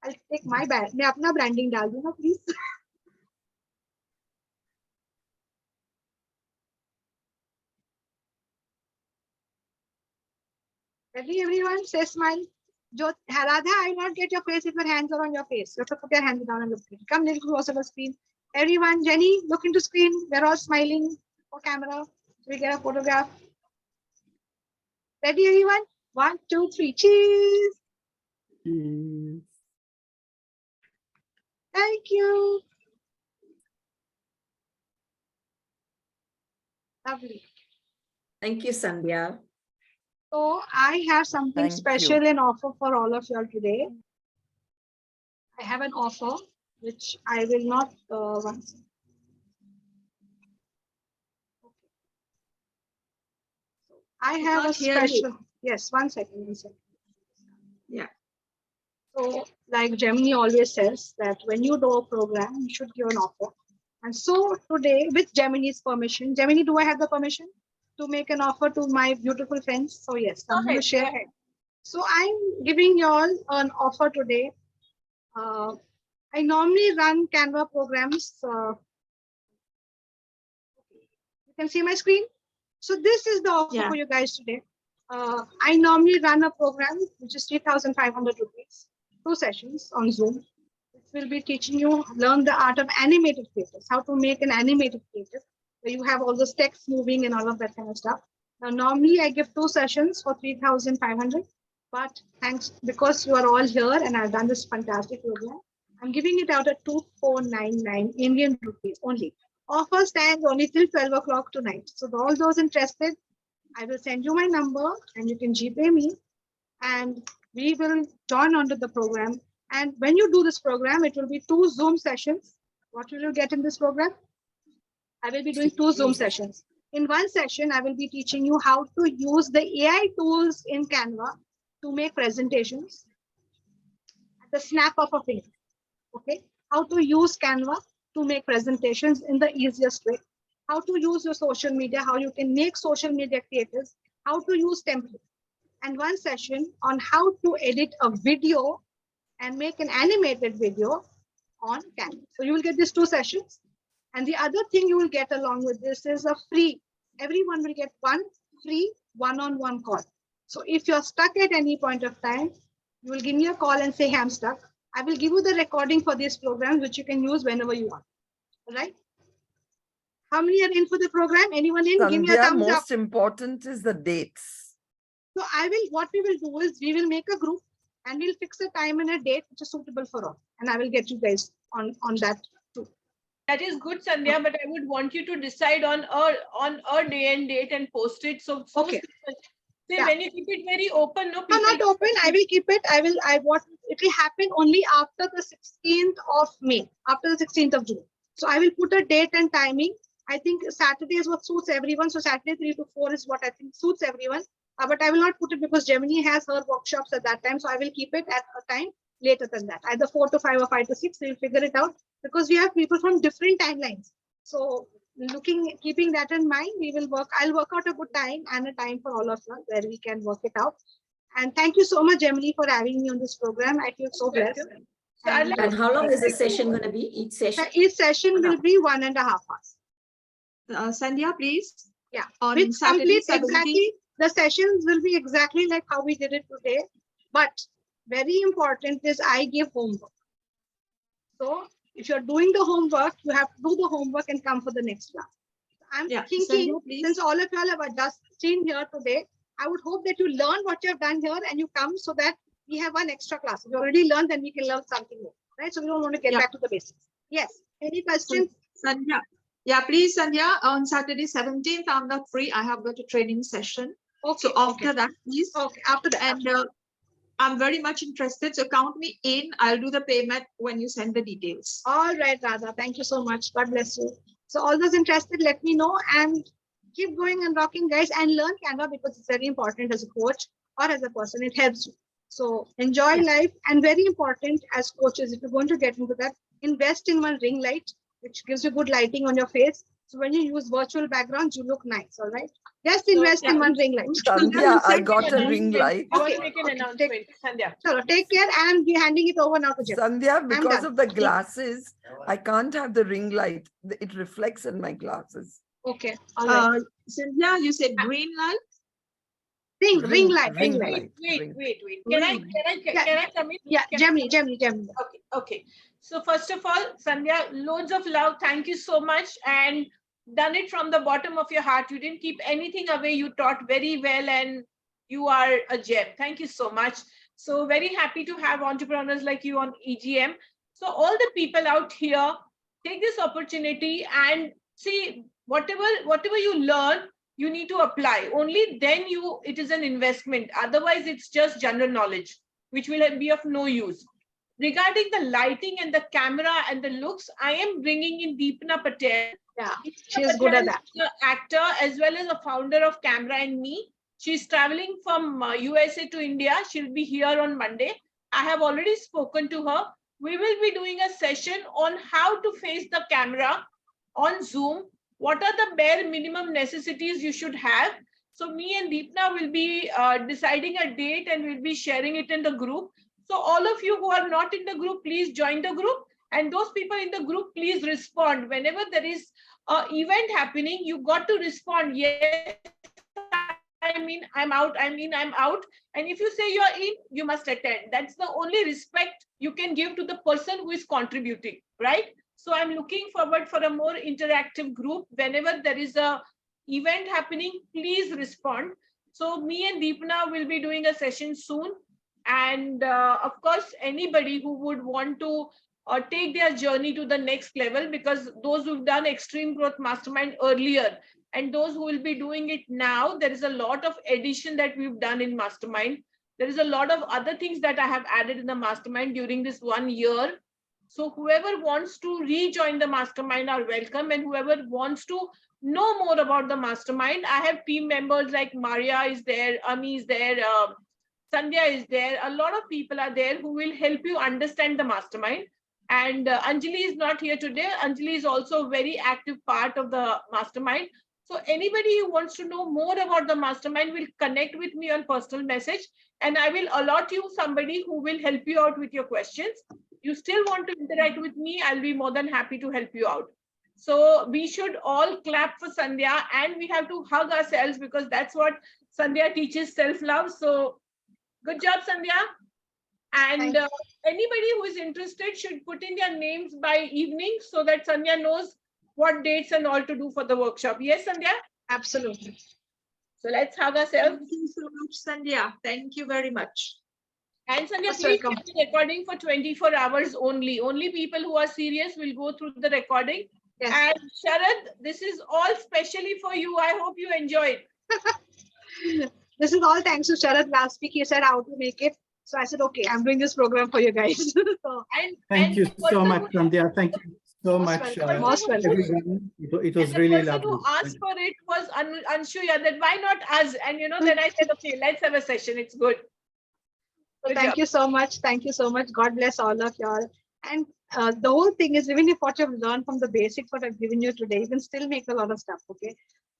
I'll take my bag. मैं अपना branding डाल दूँ ना, please. Ready, everyone? Say smile. Radha, I will not get your face if your hands are on your face. You have to put your hands down and look at it. Come a little closer to the screen. Everyone, Jenny, look into screen. We're all smiling for camera. We get a photograph. Ready, everyone? 1, 2, 3. Cheese. Thank you. Lovely. Thank you, Sandhya. So I have something special and offer for all of you all today. I have an offer which I will not once. I have a special. Yes, 1 second. 1 second. Yeah. So, like Gemini always says that when you do a program, you should give an offer. And so today, with Gemini's permission, Gemini, do I have the permission to make an offer to my beautiful friends? So yes, I'm going to share. So I'm giving you all an offer today. I normally run Canva programs. You can see my screen. So this is the offer for you guys today. I normally run a program which is 3,500 rupees, 2 sessions on Zoom. It will be teaching you, learn the art of animated creators, how to make an animated creator, where you have all those text moving and all of that kind of stuff. Now, normally I give 2 sessions for 3,500, but thanks, because you are all here and I've done this fantastic program, I'm giving it out at 2,499 Indian rupees only. Offer stands only till 12 o'clock tonight. So all those interested, I will send you my number and you can GPay me and we will join onto the program. And when you do this program, it will be 2 Zoom sessions. What will you get in this program? I will be doing 2 Zoom sessions. In 1 session, I will be teaching you how to use the AI tools in Canva to make presentations at the snap of a finger. Okay, how to use Canva to make presentations in the easiest way, how to use your social media, how you can make social media creators, how to use templates, and 1 session on how to edit a video and make an animated video on Canva. So you will get these 2 sessions. And the other thing you will get along with this is a free, everyone will get 1 free one-on-one call. So if you're stuck at any point of time, you will give me a call and say, hey, I'm stuck. I will give you the recording for these programs, which you can use whenever you want. All right? How many are in for the program? Anyone in? Give me a Sandhya, thumbs up. most important is the dates. So what we will do is we will make a group and we'll fix a time and a date which is suitable for all. And I will get you guys on that too. That is good, Sandhya, but I would want you to decide on a day and date and post it. So Okay. Say when you keep it very open, no, No, not open. I will keep it. It will happen only after the 16th of May, after the 16th of June. So I will put a date and timing. I think Saturday is what suits everyone. So Saturday 3 to 4 is what I think suits everyone. But I will not put it because Gemini has her workshops at that time. So I will keep it at a time later than that, either 4 to 5 or 5 to 6. We'll figure it out because we have people from different timelines. So keeping that in mind, I'll work out a good time and a time for all of us where we can work it out. And thank you so much, Gemini, for having me on this program. I feel so blessed. And how long is the session going to be? Each session? Each session will be 1.5 hours. Sandhya, please. Yeah. On Saturday, exactly. The sessions will be exactly like how we did it today. But very important is I give homework. So if you're doing the homework, you have to do the homework and come for the next class. I'm thinking, Sandhya, since all of y'all have just seen here today, I would hope that you learn what you have done here and you come so that we have one extra class. If you already learned, then we can learn something more, right? So we don't want to get back to the basics. Yes. Any questions? Sandhya. Yeah, please, Sandhya. On Saturday 17th, I'm not free. I have got a training session. Okay. So after that, please. Okay. After that. And I'm very much interested. So count me in. I'll do the payment when you send the details. All right, Radha. Thank you so much. God bless you. So all those interested, let me know and keep going and rocking, guys, and learn Canva because it's very important as a coach or as a person. It helps you. So enjoy life, and very important as coaches, if you're going to get into that, invest in one ring light, which gives you good lighting on your face. So when you use virtual backgrounds, you look nice. All right. Just invest in one ring light. Sandhya, I got a ring light. I want to make an announcement, Sandhya. So take care and be handing it over now to Jeff. Sandhya, because of the glasses, I can't have the ring light. It reflects in my glasses. Okay. All right. Sandhya, you said green light? Ring light. Wait. Can I come in? Yeah, Gemini. Okay. So first of all, Sandhya, loads of love. Thank you so much. And done it from the bottom of your heart. You didn't keep anything away. You taught very well and you are a gem. Thank you so much. So very happy to have entrepreneurs like you on EGM. So all the people out here, take this opportunity and see whatever you learn, you need to apply. Only then it is an investment. Otherwise, it's just general knowledge, which will be of no use. Regarding the lighting and the camera and the looks, I am bringing in Deepna Patel. Yeah, she is good at that. An actor as well as a founder of Camera and Me. She's traveling from USA to India. She'll be here on Monday. I have already spoken to her. We will be doing a session on how to face the camera on Zoom. What are the bare minimum necessities you should have? So me and Deepna will be deciding a date and we'll be sharing it in the group. So all of you who are not in the group, please join the group. And those people in the group, please respond. Whenever there is an event happening, you got to respond. Yes, I'm out. And if you say you're in, you must attend. That's the only respect you can give to the person who is contributing, right? So I'm looking forward for a more interactive group. Whenever there is a event happening, please respond. So me and Deepna will be doing a session soon. And of course, anybody who would want to take their journey to the next level, because those who've done Extreme Growth Mastermind earlier and those who will be doing it now, there is a lot of addition that we've done in Mastermind. There is a lot of other things that I have added in the Mastermind during this 1 year. So whoever wants to rejoin the Mastermind are welcome, and whoever wants to know more about the Mastermind, I have team members like Maria is there, Ami is there, Sandhya is there. A lot of people are there who will help you understand the Mastermind. And Anjali is not here today. Anjali is also a very active part of the Mastermind. So anybody who wants to know more about the Mastermind will connect with me on personal message, and I will allot you somebody who will help you out with your questions. You still want to interact with me, I'll be more than happy to help you out. So we should all clap for Sandhya, and we have to hug ourselves because that's what Sandhya teaches, self-love. So good job, Sandhya. And anybody who is interested should put in their names by evening so that Sandhya knows what dates and all to do for the workshop. Yes, Sandhya? Absolutely. So let's hug ourselves. Thank you so much, Sandhya. Thank you very much. And Sandhya, please keep the recording for 24 hours only. Only people who are serious will go through the recording. Yes. And Sharad, this is all specially for you. I hope you enjoyed. This is all thanks to Sharad. Last week he said how to make it. So I said, okay, I'm doing this program for you guys. So, Thank you so much, Sandhya. Thank you so much. Most welcome. Everyone. It was the really person lovely. who asked for it was Anshuya, that why not us? And then I said, okay, let's have a session. It's good. So thank you so much. Thank you so much. God bless all of y'all. And the whole thing is, even if what you've learned from the basics what I've given you today, you can still make a lot of stuff. Okay.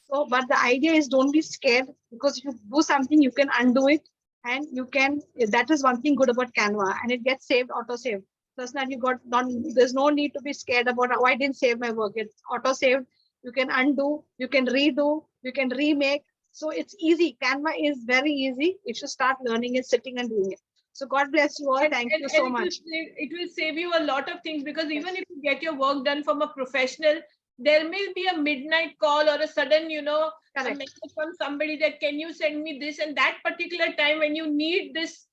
So, but the idea is, don't be scared, because if you do something, you can undo it, and you can. That is one thing good about Canva, and it gets saved, auto saved. So it's not you got done. There's no need to be scared about, oh, I didn't save my work. It's auto saved. You can undo, you can redo, you can remake. So it's easy. Canva is very easy. You should start learning it, sitting and doing it. So God bless you all. Thank you so much. It will save you a lot of things, because even if you get your work done from a professional, there may be a midnight call or a sudden, a message from somebody that, can you send me this? And that particular time when you need this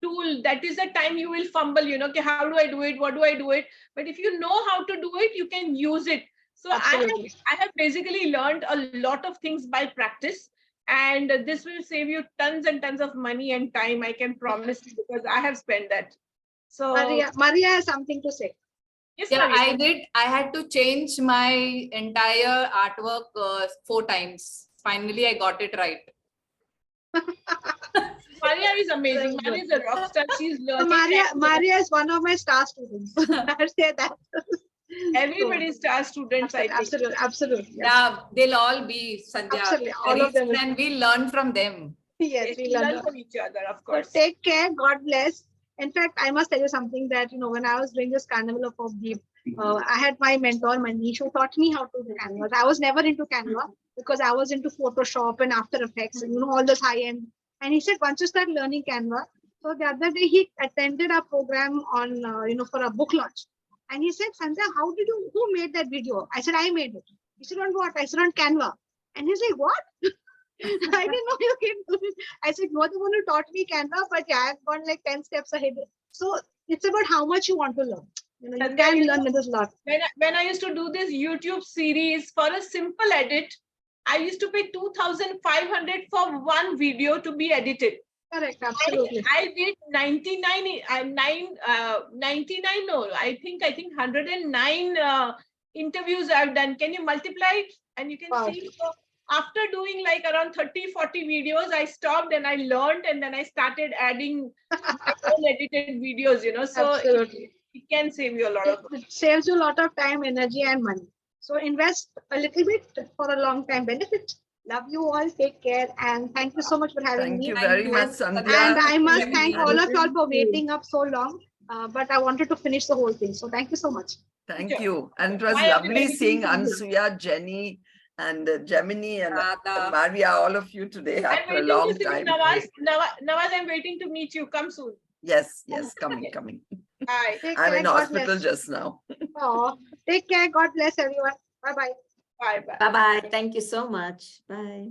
tool, that is the time you will fumble, okay, how do I do it? What do I do it? But if you know how to do it, you can use it. So I have basically learned a lot of things by practice. And this will save you tons and tons of money and time, I can promise you, because I have spent that. So Maria has something to say. Yes, yeah, Maria. I did. I had to change my entire artwork 4 times. Finally, I got it right. Maria is amazing. Maria is a rock star. She's learning. Maria is one of my star students. I say that. Everybody's star students. Absolutely. Yeah, they'll all be, Sandhya. Absolutely. All of them. And we learn from them. Yes, we learn from each other, of course. So take care. God bless. In fact, I must tell you something that, when I was doing this Carnival of Deep, I had my mentor, Manish, who taught me how to do Canva. I was never into Canva because I was into Photoshop and After Effects and, all this high end. And he said, once you start learning Canva, so the other day he attended a program on, for a book launch. And he said, Sandhya, who made that video? I said, I made it. He said, on what? I said, on Canva. And he's like, what? I didn't know you can do it. I said, you're the one who taught me Canva, but yeah, I've gone like 10 steps ahead. So it's about how much you want to learn. You can learn with a lot. When I used to do this YouTube series for a simple edit, I used to pay 2,500 for one video to be edited. Correct, absolutely. I did 109 interviews I've done. Can you multiply it? And you can see, so after doing like around 30, 40 videos, I stopped and I learned, and then I started adding my own edited videos, so absolutely. It can save you a lot of money. It saves you a lot of time, energy, and money. So invest a little bit for a long time benefit. Love you all. Take care. And thank you so much for having me. Thank you very much, Sandhya. And I must thank all of y'all for waiting up so long. But I wanted to finish the whole thing. So thank you so much. Thank you. And it was lovely seeing Anshuya, Jenny, and Gemini, and Maria, all of you today after a long time. Nawaz, I'm waiting to meet you. Come soon. Yes, coming. Bye. I'm in hospital just now. Oh, take care. God bless everyone. Bye-bye. Bye-bye. Bye-bye. Thank you so much. Bye.